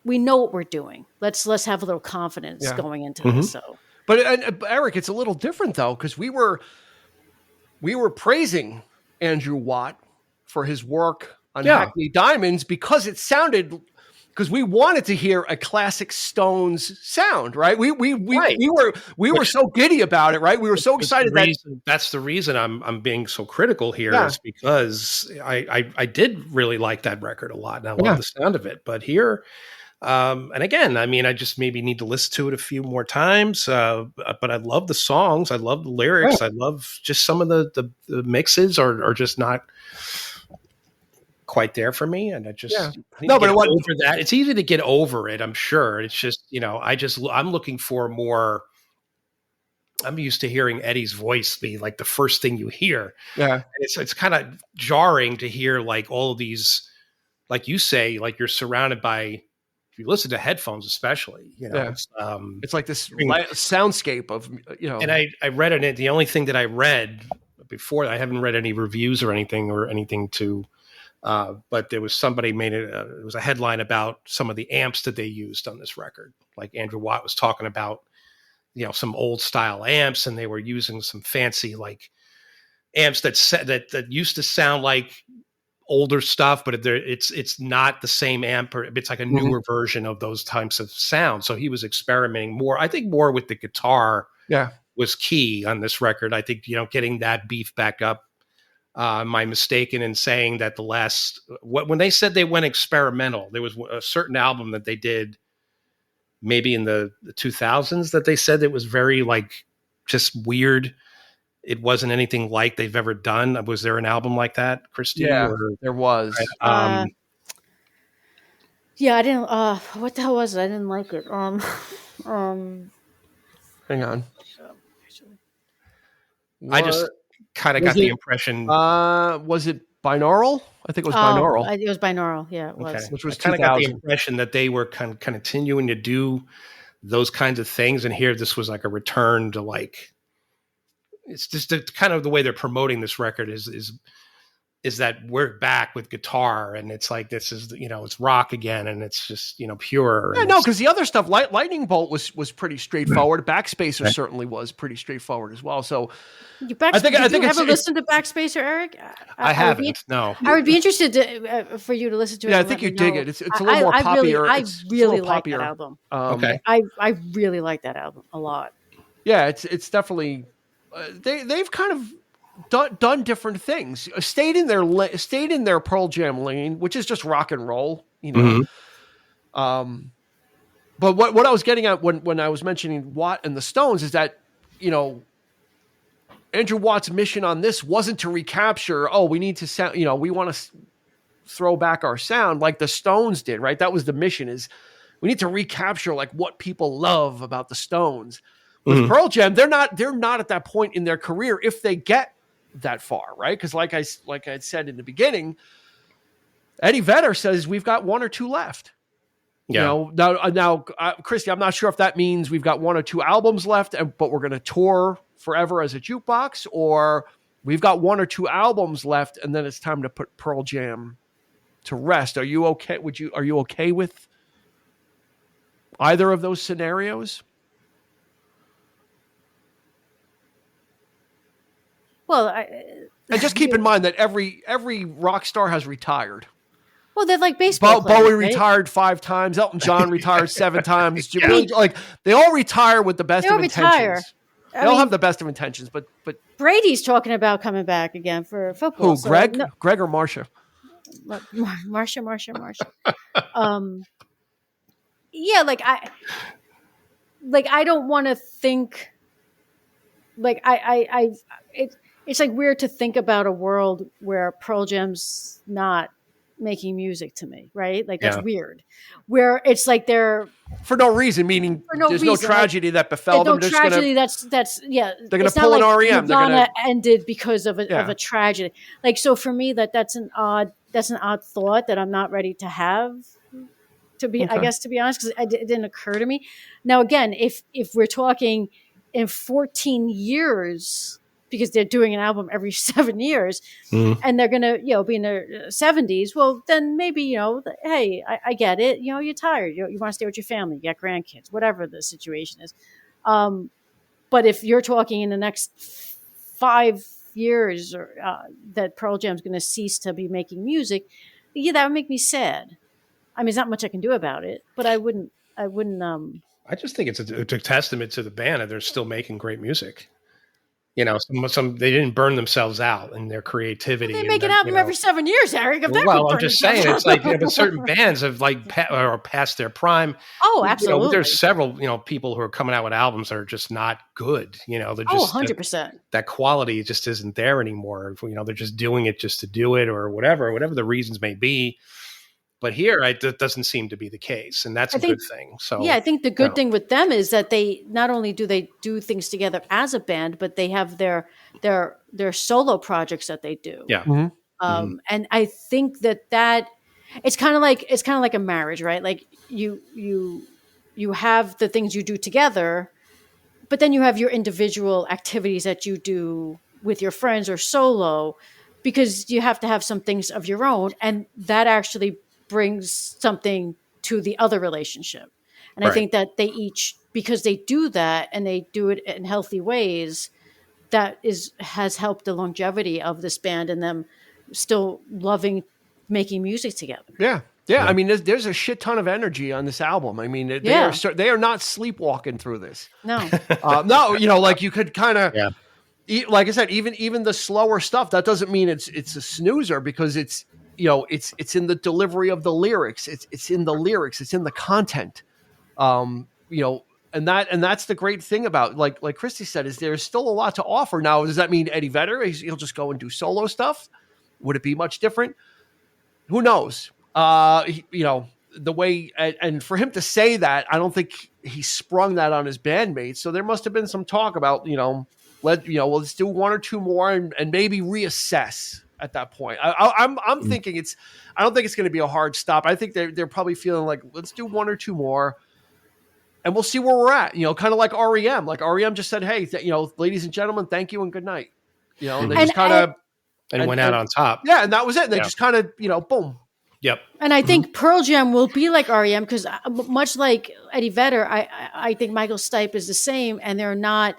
know what we're doing. Let's have a little confidence going into this. So. But Eric, it's a little different though, because we were praising Andrew Watt for his work on Hackney Diamonds because we wanted to hear a classic Stones sound, right? We were so giddy about it, right? We were so excited. That's the reason I'm being so critical here, is because I did really like that record a lot, and I love the sound of it. But here. And again, I mean, I just maybe need to listen to it a few more times. But I love the songs. I love the lyrics. I love just some of the mixes are just not quite there for me. And I just over that. It's easy to get over it. I'm sure. It's just, I'm looking for more. I'm used to hearing Eddie's voice be like the first thing you hear. Yeah. And it's kind of jarring to hear like all of these, like you say, like you're surrounded by, you listen to headphones, especially, it's like this soundscape of, And I read it. The only thing that I read before, I haven't read any reviews or anything to, but there was somebody made it. It was a headline about some of the amps that they used on this record. Like Andrew Watt was talking about, some old style amps, and they were using some fancy like amps that used to sound like older stuff, but it's not the same amp. It's like a newer version of those types of sounds. So he was experimenting more. I think more with the guitar. Yeah, was key on this record. I think getting that beef back up. Am I mistaken in saying that when they said they went experimental, there was a certain album that they did maybe in the 2000s that they said it was very like just weird. It wasn't anything like they've ever done. Was there an album like that, Christy? Yeah, there was. Yeah, I didn't. What the hell was it? I didn't like it. Hang on. I just kind of got the impression. Was it binaural? I think it was binaural. It was binaural. Yeah, it was. Okay. Which was kind of got the impression that they were kind of continuing to do those kinds of things, and here this was like a return to like. It's just kind of the way they're promoting this record is that we're back with guitar, and it's like this is it's rock again, and it's just pure. Yeah, no, because the other stuff, Lightning Bolt was pretty straightforward. Backspacer certainly was pretty straightforward as well. So I think you ever listen to Backspacer, Eric? I haven't. No, I would be interested for you to listen to it. Yeah, I think you dig it. It's a little more popular. I really like that album. Okay, I really like that album a lot. Yeah, it's definitely they've kind of done different things. Stayed in their Pearl Jam lane, which is just rock and roll, But what I was getting at when I was mentioning Watt and the Stones is that Andrew Watt's mission on this wasn't to recapture. Oh, we need to sound. We want to throw back our sound like the Stones did, right? That was the mission. Is we need to recapture like what people love about the Stones. With Pearl Jam, they're not at that point in their career if they get that far, right? Because like I said in the beginning, Eddie Vedder says we've got one or two left. Yeah. Now, Christy, I'm not sure if that means we've got one or two albums left, but we're going to tour forever as a jukebox, or we've got one or two albums left, and then it's time to put Pearl Jam to rest. Are you okay? Are you okay with either of those scenarios? Well, and just keep in mind that every rock star has retired. Well, they're like baseball players, Bowie right? retired 5 times. Elton John retired 7 times. Like they all retire with the best of intentions. They all have the best of intentions, but Brady's talking about coming back again for football. Who? Greg? No. Greg or Marsha? Marsha. Yeah, I don't want to think. Like it's like weird to think about a world where Pearl Jam's not making music to me, right? Like that's weird. Where it's like they're for no reason, meaning there's no tragedy that befell them. No tragedy. That's yeah. They're going to pull an REM. Madonna ended because of a tragedy. Like so, for me, that's an odd thought that I'm not ready to have. To be honest, because it didn't occur to me. Now, again, if we're talking in 14 years. Because they're doing an album every 7 years, and they're gonna, be in their 70s. Well, then maybe, hey, I get it. You're tired. You want to stay with your family. You got grandkids, whatever the situation is. But if you're talking in the next 5 years, or that Pearl Jam's going to cease to be making music, that would make me sad. I mean, there's not much I can do about it, but I wouldn't. I just think it's a testament to the band that they're still making great music. Some they didn't burn themselves out in their creativity. They make an album every 7 years, Eric. Well, I'm just saying, it's like certain bands have are past their prime. Oh, absolutely. There's several people who are coming out with albums that are just not good. They're just 100%. That quality just isn't there anymore. They're just doing it just to do it or whatever the reasons may be. But here, it doesn't seem to be the case, and that's a good thing. So, yeah, I think the good thing with them is that they not only do they do things together as a band, but they have their solo projects that they do. Yeah, and I think that it's kind of like a marriage, right? Like you have the things you do together, but then you have your individual activities that you do with your friends or solo, because you have to have some things of your own, and that actually brings something to the other relationship. And I think that they each, because they do that and they do it in healthy ways, has helped the longevity of this band and them still loving making music together. Yeah. I mean, there's a shit ton of energy on this album. I mean, they are not sleepwalking through this. No, no, like you could kind of, like I said, even the slower stuff, that doesn't mean it's a snoozer, because it's in the delivery of the lyrics. It's in the lyrics. It's in the content. And that's the great thing about, like Christy said, is there's still a lot to offer. Now, does that mean Eddie Vedder, he'll just go and do solo stuff? Would it be much different? Who knows? The way, and for him to say that, I don't think he sprung that on his bandmates. So there must have been some talk about, let's do one or two more and maybe reassess at that point. I'm thinking I don't think it's going to be a hard stop. I think they're probably feeling like, let's do one or two more and we'll see where we're at, kind of like REM. Like REM just said, hey, ladies and gentlemen, thank you and good night. And they just kind of, and went out on top. Yeah. And that was it. And they just kind of, boom. Yep. And I think Pearl Jam will be like REM, because much like Eddie Vedder, I think Michael Stipe is the same, and they're not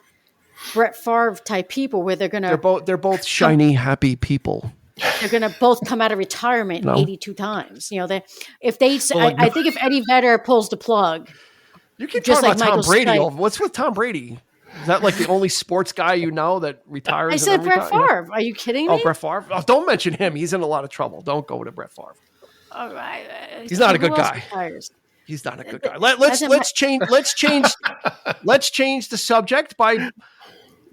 Brett Favre type people where they're both shiny, happy people. They're going to both come out of retirement 82 times. I think if Eddie Vedder pulls the plug, you keep talking about Tom Brady. What's with Tom Brady? Is that like the only sports guy that retires? I said Brett Favre. Are you kidding me? Oh, Brett Favre. Oh, don't mention him. He's in a lot of trouble. Don't go to Brett Favre. All right. He's not a good guy. He's not a good guy. Let's change the subject by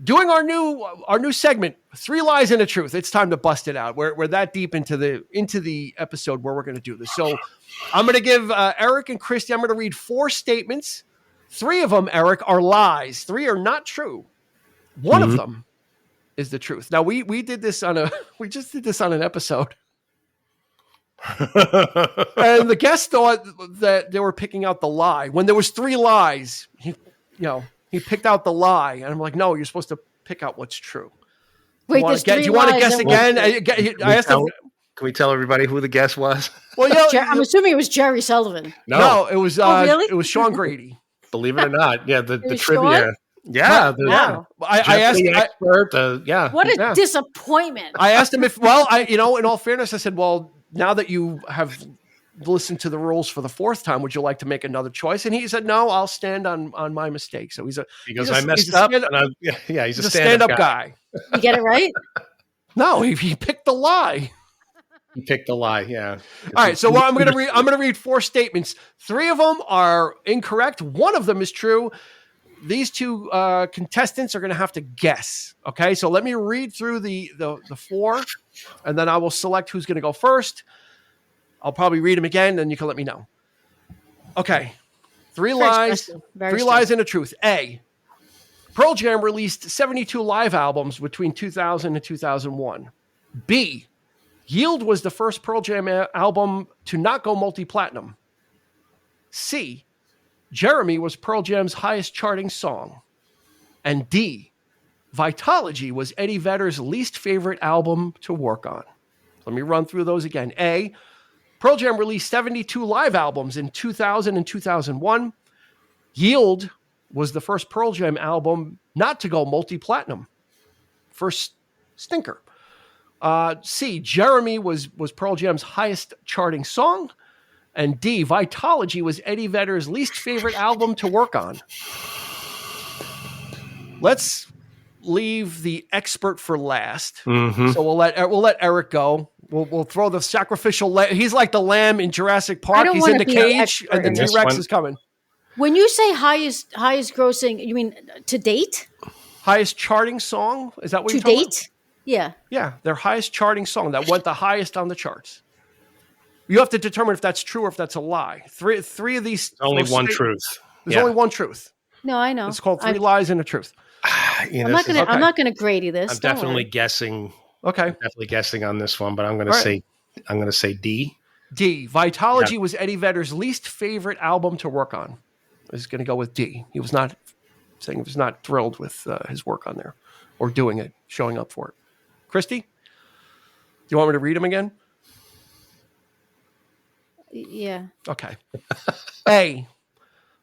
doing our new segment, 3 Lies and a Truth. It's time to bust it out. We're that deep into the episode where we're going to do this. So I'm going to give Eric and Christy, I'm going to read 4 statements. 3 of them, Eric, are lies. 3 are not true. One of them is the truth. Now we did this we just did this on an episode. And the guest thought that they were picking out the lie. When there was 3 lies, he picked out the lie. And I'm like, no, you're supposed to pick out what's true. Wait, do you want to guess again? I asked him. Can we tell everybody who the guest was? Well, I'm assuming it was Jerry Sullivan. No, it was really? It was Sean Grady. Believe it or not, yeah, the trivia. Sean? Yeah, I asked the expert. What a disappointment. I asked him if, in all fairness, I said, well, now that you have listened to the rules for the 4th time, would you like to make another choice? And he said, no, I'll stand on my mistake. So I messed up. He's a stand-up guy. You get it right? No, he picked the lie. He picked the lie. Yeah. All right. So I'm going to read 4 statements. 3 of them are incorrect. 1 of them is true. These 2 contestants are going to have to guess. Okay. So let me read through the 4, and then I will select who's going to go first. I'll probably read them again, and you can let me know. Okay. 3 lies. 3 lies and a truth. A. Pearl Jam released 72 live albums between 2000 and 2001. B. Yield was the first Pearl Jam album to not go multi-platinum. C. Jeremy was Pearl Jam's highest charting song. And D. Vitology was Eddie Vedder's least favorite album to work on. Let me run through those again. A. Pearl Jam released 72 live albums in 2000 and 2001. Yield was the first Pearl Jam album not to go multi-platinum. First stinker. C. Jeremy was Pearl Jam's highest charting song. And D. Vitology was Eddie Vedder's least favorite album to work on. Let's leave the expert for last. Mm-hmm. So we'll let Eric go. We'll throw the sacrificial he's like the lamb in Jurassic Park. He's in the cage and the T-Rex is coming. When you say highest grossing, you mean to date? Highest charting song? Is that what you're talking about? To date? Yeah. Yeah, their highest charting song that went the highest on the charts. You have to determine if that's true or if that's a lie. Three of these. Only one truth. There's only one truth. No, I know. It's called 3 lies and a truth. I'm not going to grady this. I'm definitely guessing. Okay. I'm definitely guessing on this one, but I'm going to say D. D. Vitology was Eddie Vedder's least favorite album to work on. I was going to go with D. He was not thrilled with his work on there or doing it, showing up for it. Christy, do you want me to read them again? Yeah. Okay. A.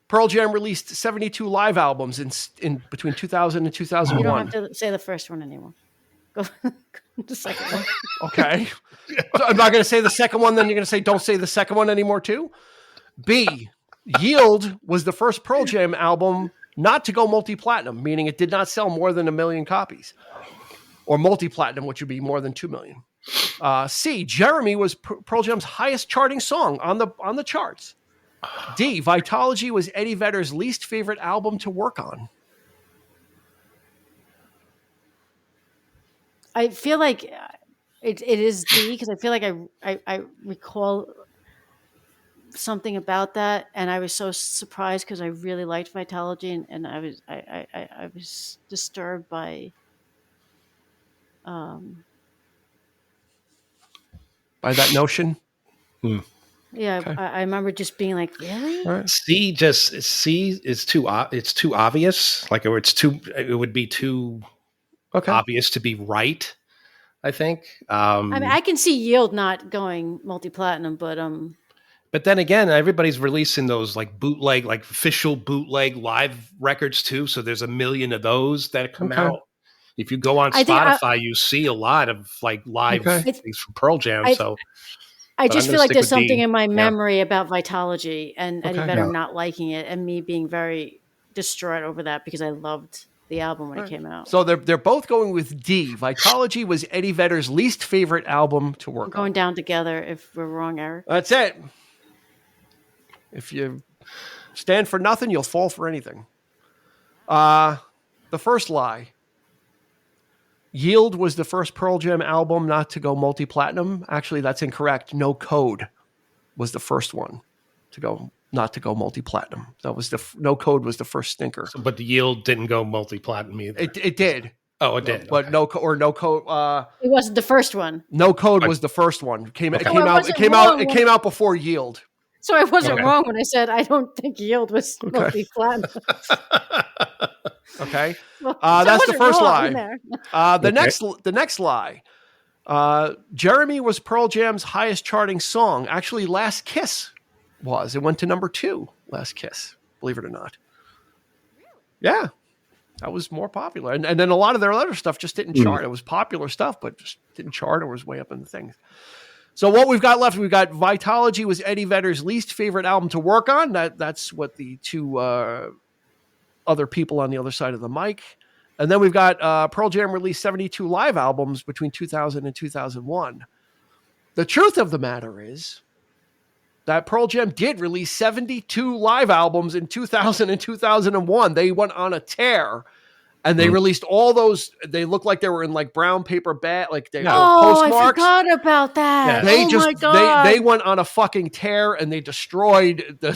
Pearl Jam released 72 live albums in between 2000 and 2001. You don't have to say the first one anymore. Go the second one. Okay. So I'm not going to say the second one. Then you're going to say, don't say the second one anymore too. B, Yield was the first Pearl Jam album not to go multi-platinum, meaning it did not sell more than 1 million copies, or multi-platinum, which would be more than 2 million. C, Jeremy was Pearl Jam's highest charting song on the charts. D, Vitology was Eddie Vedder's least favorite album to work on. I feel like it is D, because I feel like I recall something about that, and I was so surprised because I really liked Vitology, and I was disturbed by that notion. Yeah, okay. I remember just being like, really? Right. C is too obvious. Like, or it would be too obvious to be right, I think. I mean, I can see Yield not going multi-platinum, but then again, everybody's releasing those like bootleg, like official bootleg live records too. So there's 1 million of those that come out. If you go on Spotify, you see a lot of like live things from Pearl Jam. I just feel like there's something in my memory about Vitology and Eddie Vedder not liking it, and me being very distraught over that because I loved the album when it came out. So they're both going with D. Vitology was Eddie Vedder's least favorite album to work on. Going down together if we're wrong, Eric. That's it. If you stand for nothing, you'll fall for anything. The first lie. Yield was the first Pearl Jam album not to go multi-platinum. Actually, that's incorrect. No Code was the first one not to go multi-platinum. That was No Code was the first stinker. But the Yield didn't go multi-platinum either. It did. Oh, it did. But No Code. It wasn't the first one. No Code was the first one. It came out before Yield. So I wasn't wrong when I said I don't think Yield was multi-platinum. Okay, that's the first lie. The next lie. Jeremy was Pearl Jam's highest charting song. Actually, Last Kiss was. It went to number 2. Last Kiss, believe it or not. Yeah, that was more popular. And then a lot of their other stuff just didn't chart. It was popular stuff, but just didn't chart or was way up in the things. So what we've got left, we've got Vitology was Eddie Vedder's least favorite album to work on. That's what the two other people on the other side of the mic. And then we've got Pearl Jam released 72 live albums between 2000 and 2001. The truth of the matter is that Pearl Jam did release 72 live albums in 2000 and 2001. They went on a tear. And they released all those. They looked like they were in like brown paper bag, like they were postmarks. I forgot about that. Yeah. My God. They went on a fucking tear and they destroyed the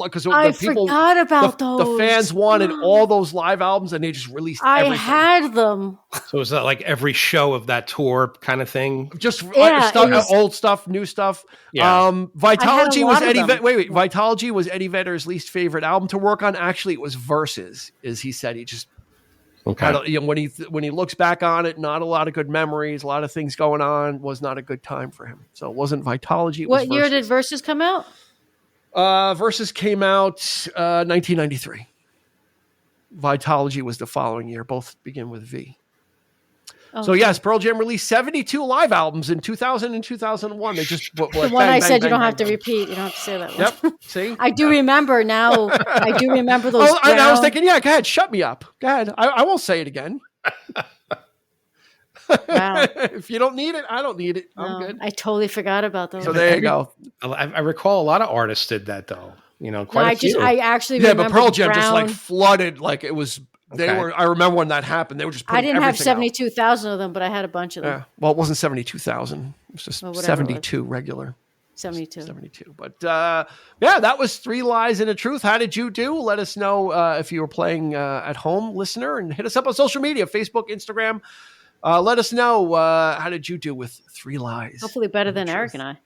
because the people forgot about those. The fans wanted all those live albums and they just released everything. I had them. So was that like every show of that tour kind of thing? Just old stuff, new stuff. Yeah. Vitology was Vitology was Eddie Vedder's least favorite album to work on. Actually, it was Versus, as he said. He just. Okay. When he looks back on it, not a lot of good memories, a lot of things going on. Was not a good time for him. So it wasn't Vitology. What year did Versus come out? Versus came out 1993. Vitology was the following year. Both begin with V. Okay. So yes, Pearl Jam released 72 live albums in 2000 and 2001. They just the one I said you don't have to repeat. You don't have to say that one. Yep. See, I do remember now. I do remember those. I was thinking, go ahead, shut me up. Go ahead. I won't say it again. Wow. If you don't need it, I don't need it. I'm good. I totally forgot about those. So there you go. I recall a lot of artists did that though. Quite a few. I actually remember but Pearl Jam just like flooded, like it was. I remember when that happened. They were just. I didn't have 72,000 of them, but I had a bunch of them. Yeah. Well, it wasn't 72,000. It was just 72 regular. 72. But that was 3 lies and a truth. How did you do? Let us know if you were playing at home, listener, and hit us up on social media, Facebook, Instagram. Let us know how did you do with 3 lies. Hopefully better than Eric and I.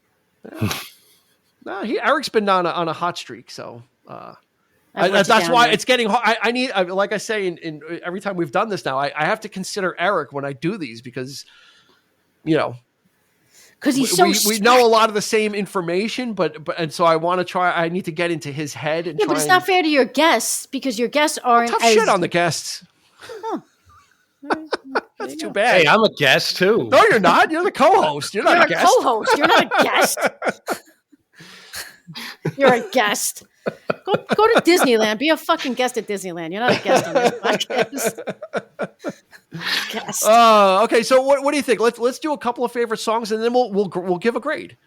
No, Eric's been on a hot streak, so. That's why it's getting hard. I need, like I say, in every time we've done this now, I have to consider Eric when I do these because, because he's we know a lot of the same information, and so I want to try. I need to get into his head and but it's not fair to your guests because your guests aren't tough shit on the guests. Huh. That's Too bad. Hey, I'm a guest too. No, you're not. You're the co-host. You're not a guest. Co-host. You're not a guest. You're a guest. Go to Disneyland. Be a fucking guest at Disneyland. You're not a guest on this podcast. Guest. Okay, so what do you think? Let's do a couple of favorite songs, and then we'll give a grade.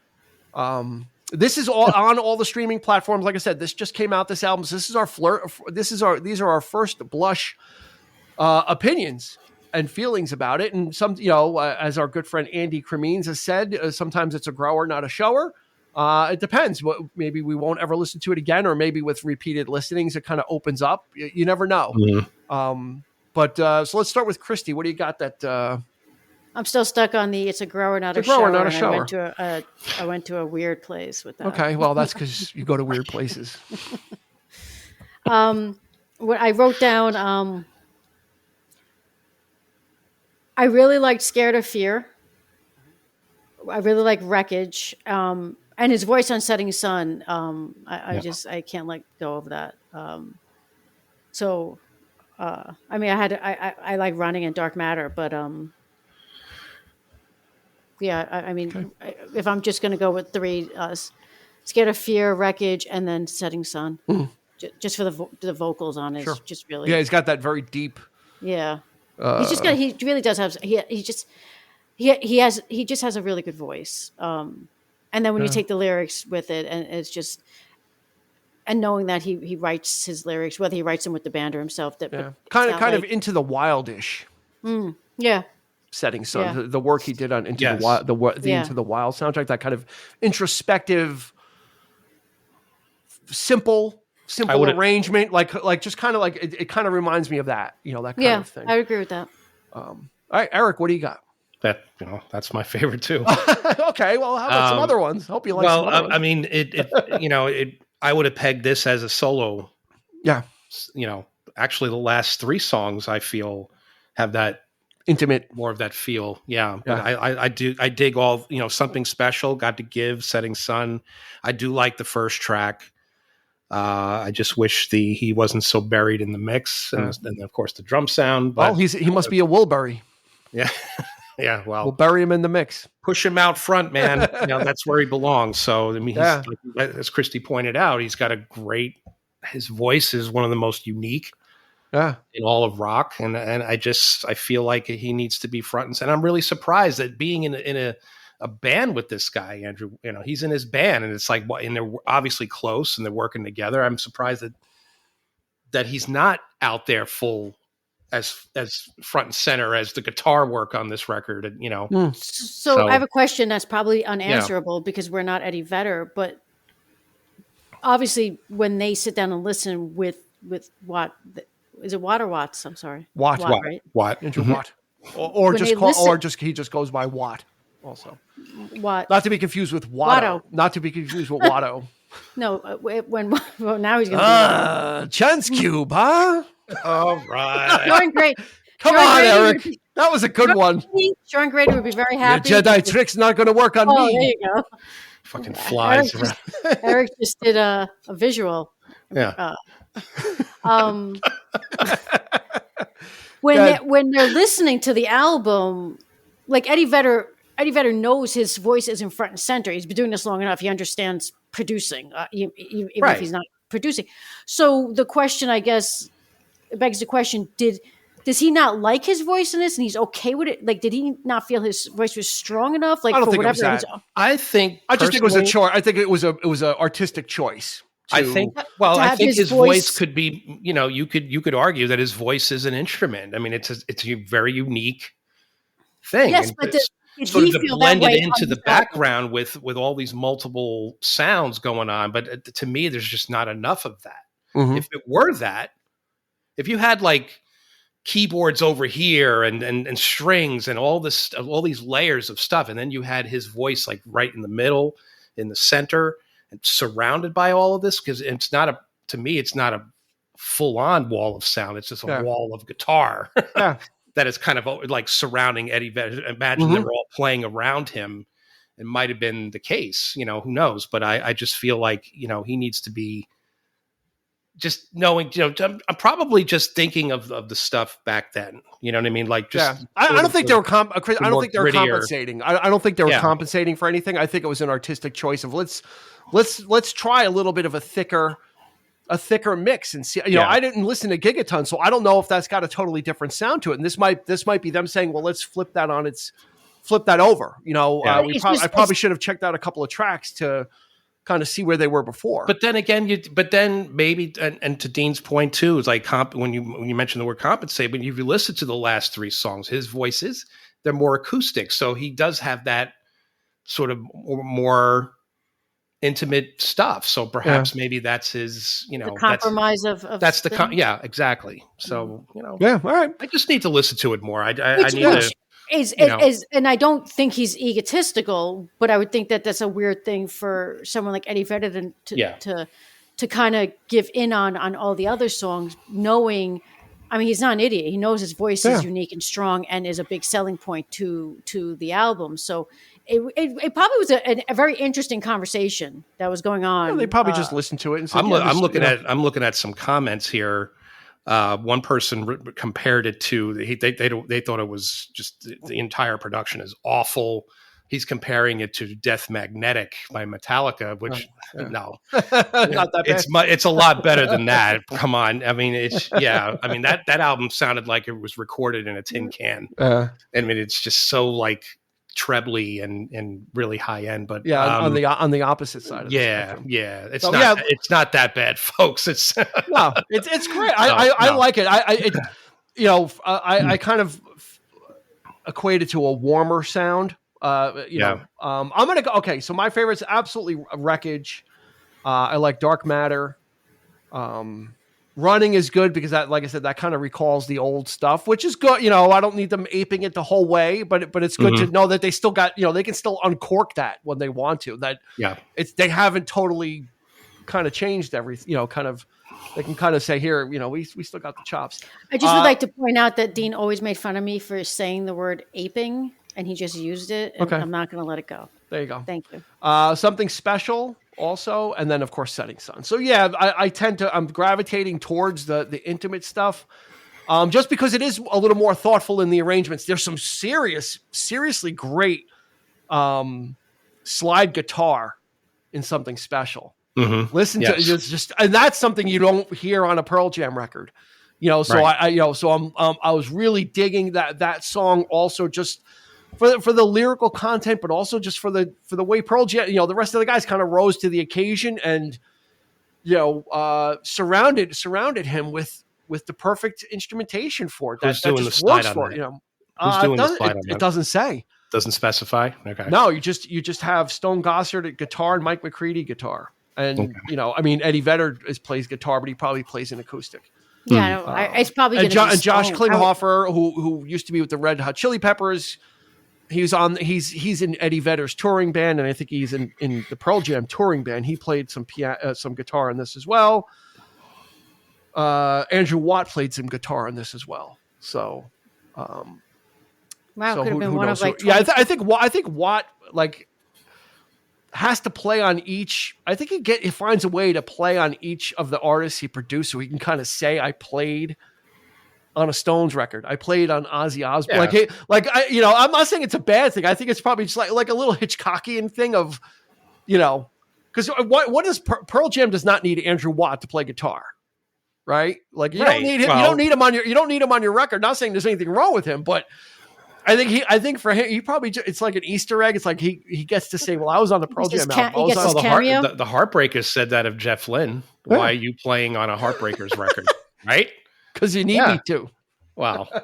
This is all on all the streaming platforms. Like I said, this just came out. This album. So this is our flirt. These are our first blush opinions and feelings about it. And some, as our good friend Andy Cremines has said, sometimes it's a grower, not a shower. It depends. Maybe we won't ever listen to it again, or maybe with repeated listenings, it kind of opens up. You never know. Mm-hmm. So let's start with Christy. What do you got that? I'm still stuck on the it's a grower, not a grower, shower. not a shower. I went to a weird place with that. Okay, well, that's because you go to weird places. What I wrote down, I really liked Scared of Fear. I really like Wreckage. And his voice on Setting Sun. I can't let go of that. I like Running and Dark Matter, but if I'm just going to go with three, Scared of Fear, Wreckage, and then Setting Sun, just for the vocals on it, just really. Yeah, he's got that very deep. Yeah, he really does have. He just has a really good voice. And then when you take the lyrics with it, and it's just, and knowing that he writes his lyrics, whether he writes them with the band or himself, kind of into the wildish. Yeah. Setting Sun, the work he did on Into the Wild, Into the Wild soundtrack, that kind of introspective, simple arrangement, like just kind of like it kind of reminds me of that, that kind of thing. I agree with that. All right, Eric, what do you got? That's my favorite too. Okay, well, how about some other ones? Hope you like. Some other ones. I mean, I would have pegged this as a solo. Yeah. Actually, the last three songs I feel have that intimate, more of that feel. Yeah. But I dig all, Something Special, Got to Give, Setting Sun. I do like the first track. I just wish he wasn't so buried in the mix, and of course the drum sound. But he must be a Wilbury. Yeah. Yeah, well, we'll bury him in the mix. Push him out front, man. That's where he belongs. So, I mean, as Christy pointed out, he's got his voice is one of the most unique in all of rock. And I feel like he needs to be front and center. I'm really surprised that being in a band with this guy, Andrew, he's in his band, and it's like, and they're obviously close and they're working together. I'm surprised that he's not out there full as front and center as the guitar work on this record, So I have a question that's probably unanswerable because we're not Eddie Vedder, but obviously when they sit down and listen with Watt, is it Watt or Watts? I'm sorry, Watt, right? Watt, Andrew Watt, or he just goes by Watt. Also, Watt, not to be confused with Watto. Not to be confused with Watto. No, now he's going to Chance Cube, huh? All right. Sean Grady. Come on, Eric. That was a good one. Sean Grady would be very happy. Your Jedi trick's not going to work on me. There you go. Fucking flies around. Eric just did a visual. Yeah. When they're listening to the album, like Eddie Vedder knows his voice isn't front and center. He's been doing this long enough. He understands producing, even if he's not producing. So the question, I guess, begs the question: does he not like his voice in this, and he's okay with it? Like, did he not feel his voice was strong enough? Like, I don't think it was that. I just think it was a choice. I think it was an artistic choice. I think his voice could be. You could argue that his voice is an instrument. I mean, it's a very unique thing. Yes, but did he feel blend that way it into the background with all these multiple sounds going on? But to me, there's just not enough of that. Mm-hmm. If it were that. If you had like keyboards over here and strings and all these layers of stuff, and then you had his voice like right in the middle, in the center, and surrounded by all of this, because it's not a full-on wall of sound. It's just a wall of guitar that is kind of like surrounding Eddie Vedder. Imagine they're all playing around him. It might have been the case, who knows? But I just feel like, he needs to be just knowing, I'm probably just thinking of the stuff back then. You know what I mean? Like, just I don't think they were. I don't think they were grittier. compensating. I don't think they were compensating for anything. I think it was an artistic choice of let's try a little bit of a thicker mix and see. I didn't listen to Gigaton, so I don't know if that's got a totally different sound to it. And this might be them saying, well, let's flip that over. I probably should have checked out a couple of tracks to kind of see where they were before. But then again, maybe, and to Dean's point too, is like when you mention the word compensate, when you listen to the last 3 songs, his voices, they're more acoustic. So he does have that sort of more intimate stuff. So perhaps maybe that's his, the compromise that's the exactly. So, all right. I just need to listen to it more. I need to. And I don't think he's egotistical, but I would think that that's a weird thing for someone like Eddie Vedder to kind of give in on all the other songs, knowing, I mean, he's not an idiot. He knows his voice is unique and strong and is a big selling point to the album. So it probably was a very interesting conversation that was going on. They probably just listened to it and said, I'm looking at some comments here. One person compared it to they thought it was just the entire production is awful. He's comparing it to Death Magnetic by Metallica, which no, not that bad. It's a lot better than that. Come on, I mean that album sounded like it was recorded in a tin can. I mean it's just so like trebly and really high end, but on the opposite side of it's not that bad, folks. It's it's great. I like it. I kind of equate it to a warmer sound. I'm gonna go. Okay, so my favorite's absolutely Wreckage. I like Dark Matter. Running is good because that, like I said, that kind of recalls the old stuff, which is good. I don't need them aping it the whole way, but it's good to know that they still got, they can still uncork that when they want to. They haven't totally kind of changed everything. They can kind of say here, we still got the chops. I just would like to point out that Dean always made fun of me for saying the word aping, and he just used it. And I'm not going to let it go. There you go. Thank you. Something Special. Also, and then of course Setting Sun. So I'm gravitating towards the intimate stuff, just because it is a little more thoughtful in the arrangements. There's some seriously great slide guitar in Something Special. Mm-hmm. Listen to just, and that's something you don't hear on a Pearl Jam record. So right. I was really digging that song also just for the lyrical content, but also just for the way Pearl Jam, the rest of the guys kind of rose to the occasion and, surrounded him with the perfect instrumentation for it. Who's doing the slide on that? Who's doing the slide on that? It doesn't say. Doesn't specify? Okay. No, you just have Stone Gossard at guitar and Mike McCready guitar. And, Eddie Vedder plays guitar, but he probably plays an acoustic. Yeah, it's probably and Josh Klinghoffer, who used to be with the Red Hot Chili Peppers. He's in Eddie Vedder's touring band, and I think he's in the Pearl Jam touring band. He played some guitar in this as well. Andrew Watt played some guitar in this as well. So, wow, could have been one of like. I think Watt like has to play on each. I think he finds a way to play on each of the artists he produced, so he can kind of say, "I played on a Stones record. I played on Ozzy Osbourne." Yeah. I'm not saying it's a bad thing. I think it's probably just like a little Hitchcockian thing of, because what does Pearl Jam does not need Andrew Watt to play guitar, right? Like you don't need him. You don't need him on your record. Not saying there's anything wrong with him, but I think for him, he probably it's like an Easter egg. It's like he gets to say, "Well, I was on the Pearl Jam album." The Heartbreakers said that of Jeff Lynne. Yeah. Why are you playing on a Heartbreakers record, right? Because you need me to. Wow. All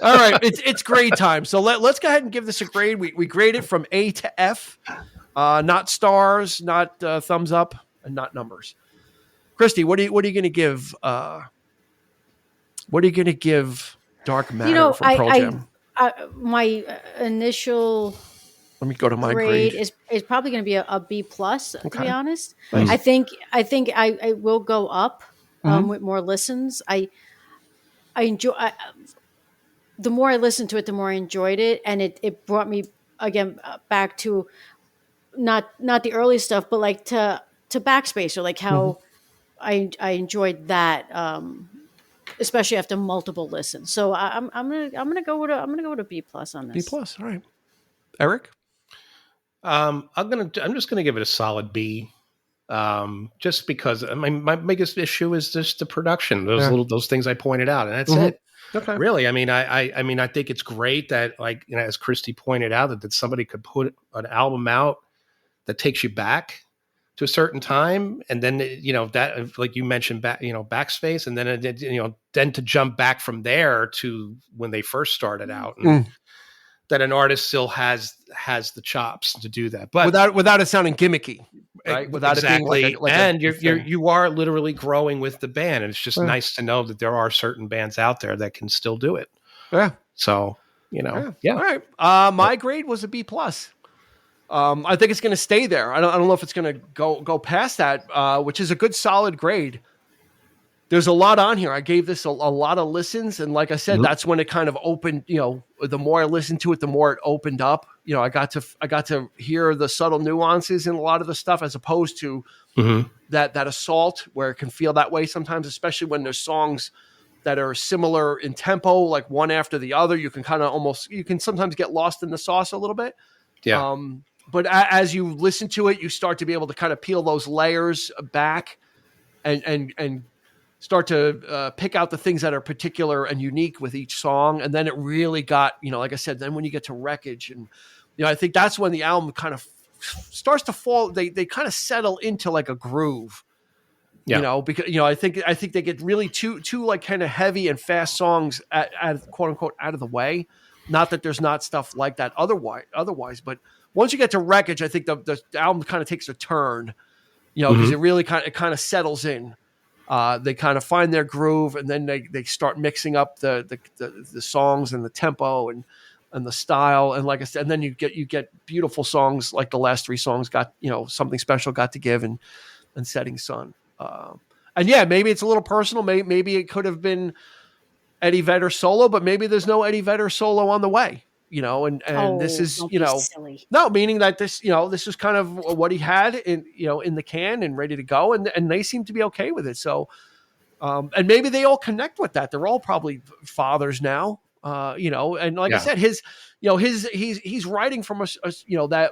right. It's grade time. So let's go ahead and give this a grade. We grade it from A to F, not stars, not thumbs up, and not numbers. Christy, what are you going to give? What are you going to give Dark Matter from Pearl Jam? My initial let me go to my grade is probably going to be a B plus. To be honest, nice. I think I will go up with more listens. I enjoy. The more I listened to it, the more I enjoyed it, and it brought me again back to not the early stuff, but like to Backspace, or like how I enjoyed that, especially after multiple listens. So I'm gonna go with a B+ on this. B+. All right, Eric. I'm just gonna give it a solid B. Just because my biggest issue is just the production, those things I pointed out, and that's it. Okay. Really, I mean, I think it's great that, like, as Christy pointed out, that somebody could put an album out that takes you back to a certain time, and then that, like you mentioned, backspace, and then then to jump back from there to when they first started out, and that an artist still has the chops to do that, but without it sounding gimmicky, right? Without exactly. it being like and you are literally growing with the band, and it's just nice to know that there are certain bands out there that can still do it. Yeah. So All right. My grade was a B+. I think it's going to stay there. I don't know if it's going to go past that, which is a good solid grade. There's a lot on here. I gave this a lot of listens, and like I said, that's when it kind of opened. The more I listened to it, the more it opened up. I got to hear the subtle nuances in a lot of the stuff, as opposed to that assault, where it can feel that way sometimes, especially when there's songs that are similar in tempo, like one after the other. You can sometimes get lost in the sauce a little bit. Yeah. But as you listen to it, you start to be able to kind of peel those layers back, and start to pick out the things that are particular and unique with each song. And then it really got, like I said, then when you get to Wreckage, and, I think that's when the album kind of starts to fall. They kind of settle into like a groove, because, I think they get really too like kind of heavy and fast songs at quote unquote out of the way. Not that there's not stuff like that otherwise, but once you get to Wreckage, I think the album kind of takes a turn, because it really kind of settles in. They kind of find their groove, and then they start mixing up the songs and the tempo and the style. And like I said, and then you get beautiful songs like the last three songs got, Something Special, Got to Give, and Setting Sun. And yeah, maybe it's a little personal. Maybe it could have been Eddie Vedder solo, but maybe there's no Eddie Vedder solo on the way. This is, silly. No, meaning that this is kind of what he had in the can and ready to go. And they seem to be okay with it. So, and maybe they all connect with that. They're all probably fathers now, and like I said, he's writing from that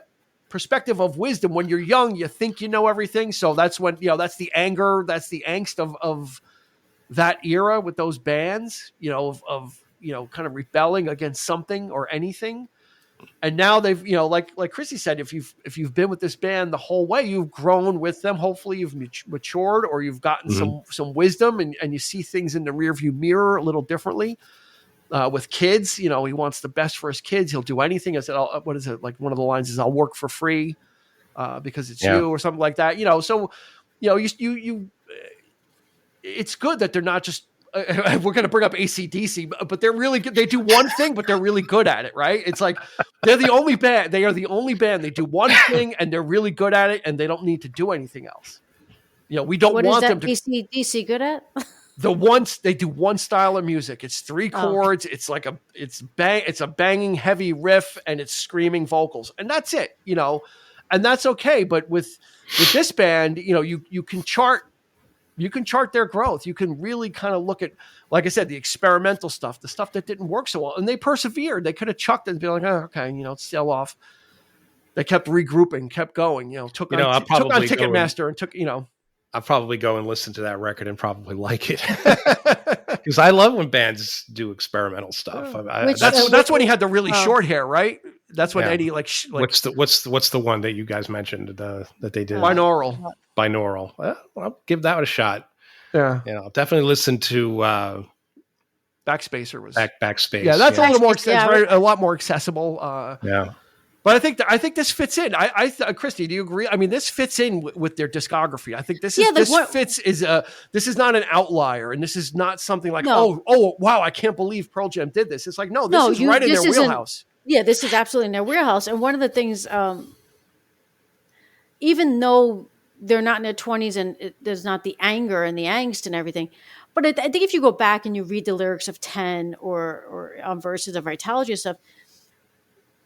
perspective of wisdom. When you're young, you think you know everything. So that's when, that's the anger, that's the angst of that era with those bands, of kind of rebelling against something or anything. And now they've, like Chrissy said, if you've been with this band the whole way, you've grown with them. Hopefully you've matured, or you've gotten some wisdom, and you see things in the rearview mirror a little differently. With kids, he wants the best for his kids. He'll do anything. I said, what is it? Like one of the lines is, "I'll work for free because it's you," or something like that. So, you it's good that they're not just, we're going to bring up AC/DC, but they're really good. They do one thing, but they're really good at it, right? It's like they're the only band. They are the only band. They do one thing, and they're really good at it, and they don't need to do anything else. We don't want them to. What is that AC/DC good at? They do one style of music. It's three chords. It's like it's a banging heavy riff, and it's screaming vocals, and that's it. And that's okay. But with this band, you can chart. You can chart their growth. You can really kind of look at, like I said, the experimental stuff, the stuff that didn't work so well. And they persevered. They could have chucked it and be like, "Oh, okay, sell off." They kept regrouping, kept going, took on Ticketmaster and took. I'll probably go and listen to that record and probably like it. Because I love when bands do experimental stuff. That's when he had the really short hair, right? That's when Eddie what's the one that you guys mentioned that they did? Binaural. Well, I'll give that a shot. Yeah. I'll definitely listen to Backspacer was Backspace. Yeah, that's a little more a lot more accessible. Yeah. But I think this fits in. Christy, do you agree? I mean, this fits in with their discography. I think this is not an outlier, and this is not something like, oh wow, I can't believe Pearl Jam did this. It's like, this is right in their wheelhouse. Yeah, this is absolutely in their wheelhouse. And one of the things, even though they're not in their 20s and there's not the anger and the angst and everything, but I think if you go back and you read the lyrics of 10 or verses of Vitalogy and stuff,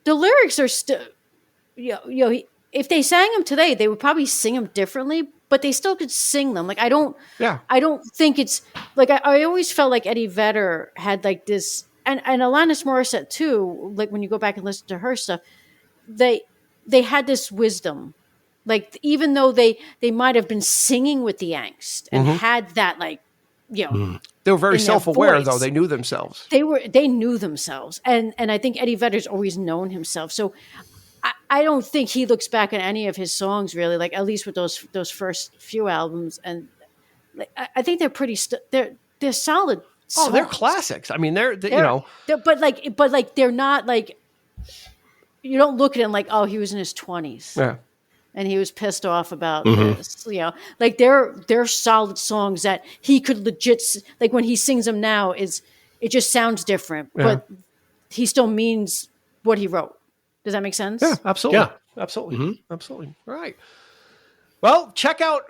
the lyrics are still, if they sang them today, they would probably sing them differently, but they still could sing them. Like I don't think it's like I always felt like Eddie Vedder had like this, and Alanis Morissette too. Like when you go back and listen to her stuff, they had this wisdom. Like even though they might have been singing with the angst and had that like, you know, they were very self-aware though. They knew themselves. They knew themselves. And I think Eddie Vedder's always known himself. So I don't think he looks back at any of his songs really, like at least with those first few albums. And like, I think they're pretty, they're solid songs. Oh, they're classics. I mean, they're but they're not like, you don't look at him like, oh, he was in his 20s. Yeah. And he was pissed off about this, you know, like they're solid songs that he could legit, like when he sings them now it just sounds different, but he still means what he wrote. Does that make sense? Yeah, absolutely. Yeah. Absolutely. Absolutely. All right. Well, check out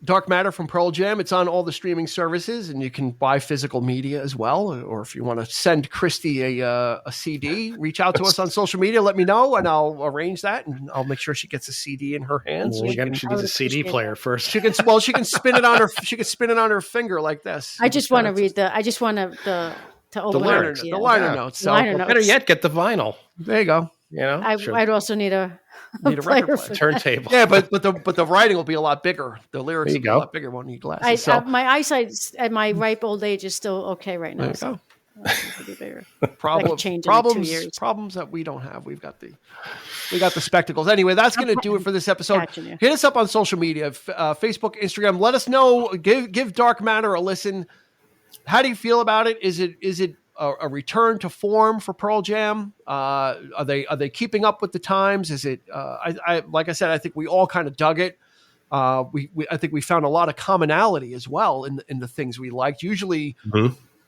Dark Matter from Pearl Jam. It's on all the streaming services, and you can buy physical media as well. Or if you want to send Christy a CD, reach out to us on social media. Let me know, and I'll arrange that, and I'll make sure she gets a CD in her hands. Well, she needs a CD player first. She can spin it on her. She can spin it on her finger like this. I just want to read the. I just want to open the liner notes. So better yet, get the vinyl. There you go. You know, I'd also need a record player. Turntable. Yeah, but the writing will be a lot bigger. The lyrics will be a lot bigger. Won't need glasses. My eyesight at my ripe old age is still okay right now. There you go. Problems that we don't have. We got the spectacles. Anyway, that's going to do it for this episode. Hit us up on social media, Facebook, Instagram. Let us know. Give Dark Matter a listen. How do you feel about it? Is it a return to form for Pearl Jam? Are they keeping up with the times? Is it? Like I said, I think we all kind of dug it. I think we found a lot of commonality as well in the things we liked. Usually,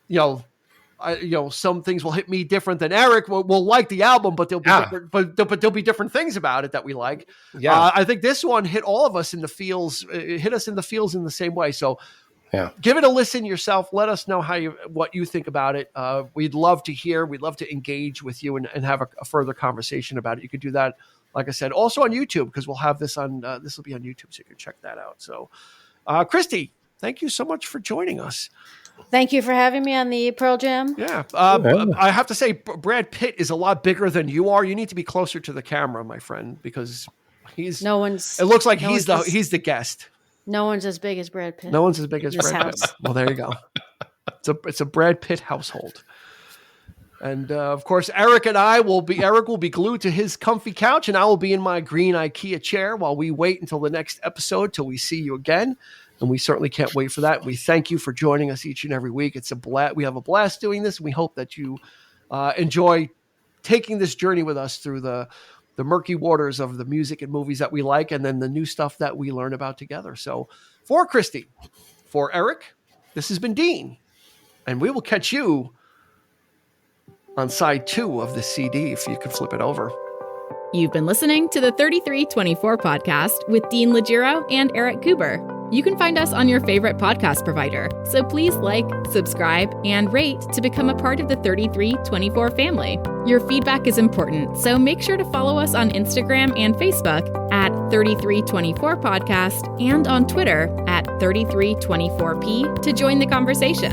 some things will hit me different than Eric. We'll like the album, but there'll be different, but there'll be different things about it that we like. Yeah, I think this one hit all of us in the feels. It hit us in the feels in the same way. So. Yeah. Give it a listen yourself. Let us know what you think about it. We'd love to hear. We'd love to engage with you and have a further conversation about it. You could do that, like I said, also on YouTube, because we'll have this on. This will be on YouTube, so you can check that out. So, Christy, thank you so much for joining us. Thank you for having me on the Pearl Jam. Yeah. I have to say, Brad Pitt is a lot bigger than you are. You need to be closer to the camera, my friend, because it looks like he's the guest. No one's as big as Brad Pitt. No one's as big as Brad Pitt. Well, there you go. It's a Brad Pitt household. And of course, Eric will be glued to his comfy couch, and I will be in my green IKEA chair while we wait until the next episode till we see you again. And we certainly can't wait for that. We thank you for joining us each and every week. It's a blast. We have a blast doing this, and we hope that you enjoy taking this journey with us through the murky waters of the music and movies that we like, and then the new stuff that we learn about together. So for Christy, for Eric, this has been Dean, and we will catch you on side 2 of the CD, if you could flip it over. You've been listening to the 3324 podcast with Dean Legiro and Eric Kuber. You can find us on your favorite podcast provider, so please like, subscribe, and rate to become a part of the 3324 family. Your feedback is important, so make sure to follow us on Instagram and Facebook at 3324 podcast and on Twitter at 3324p to join the conversation.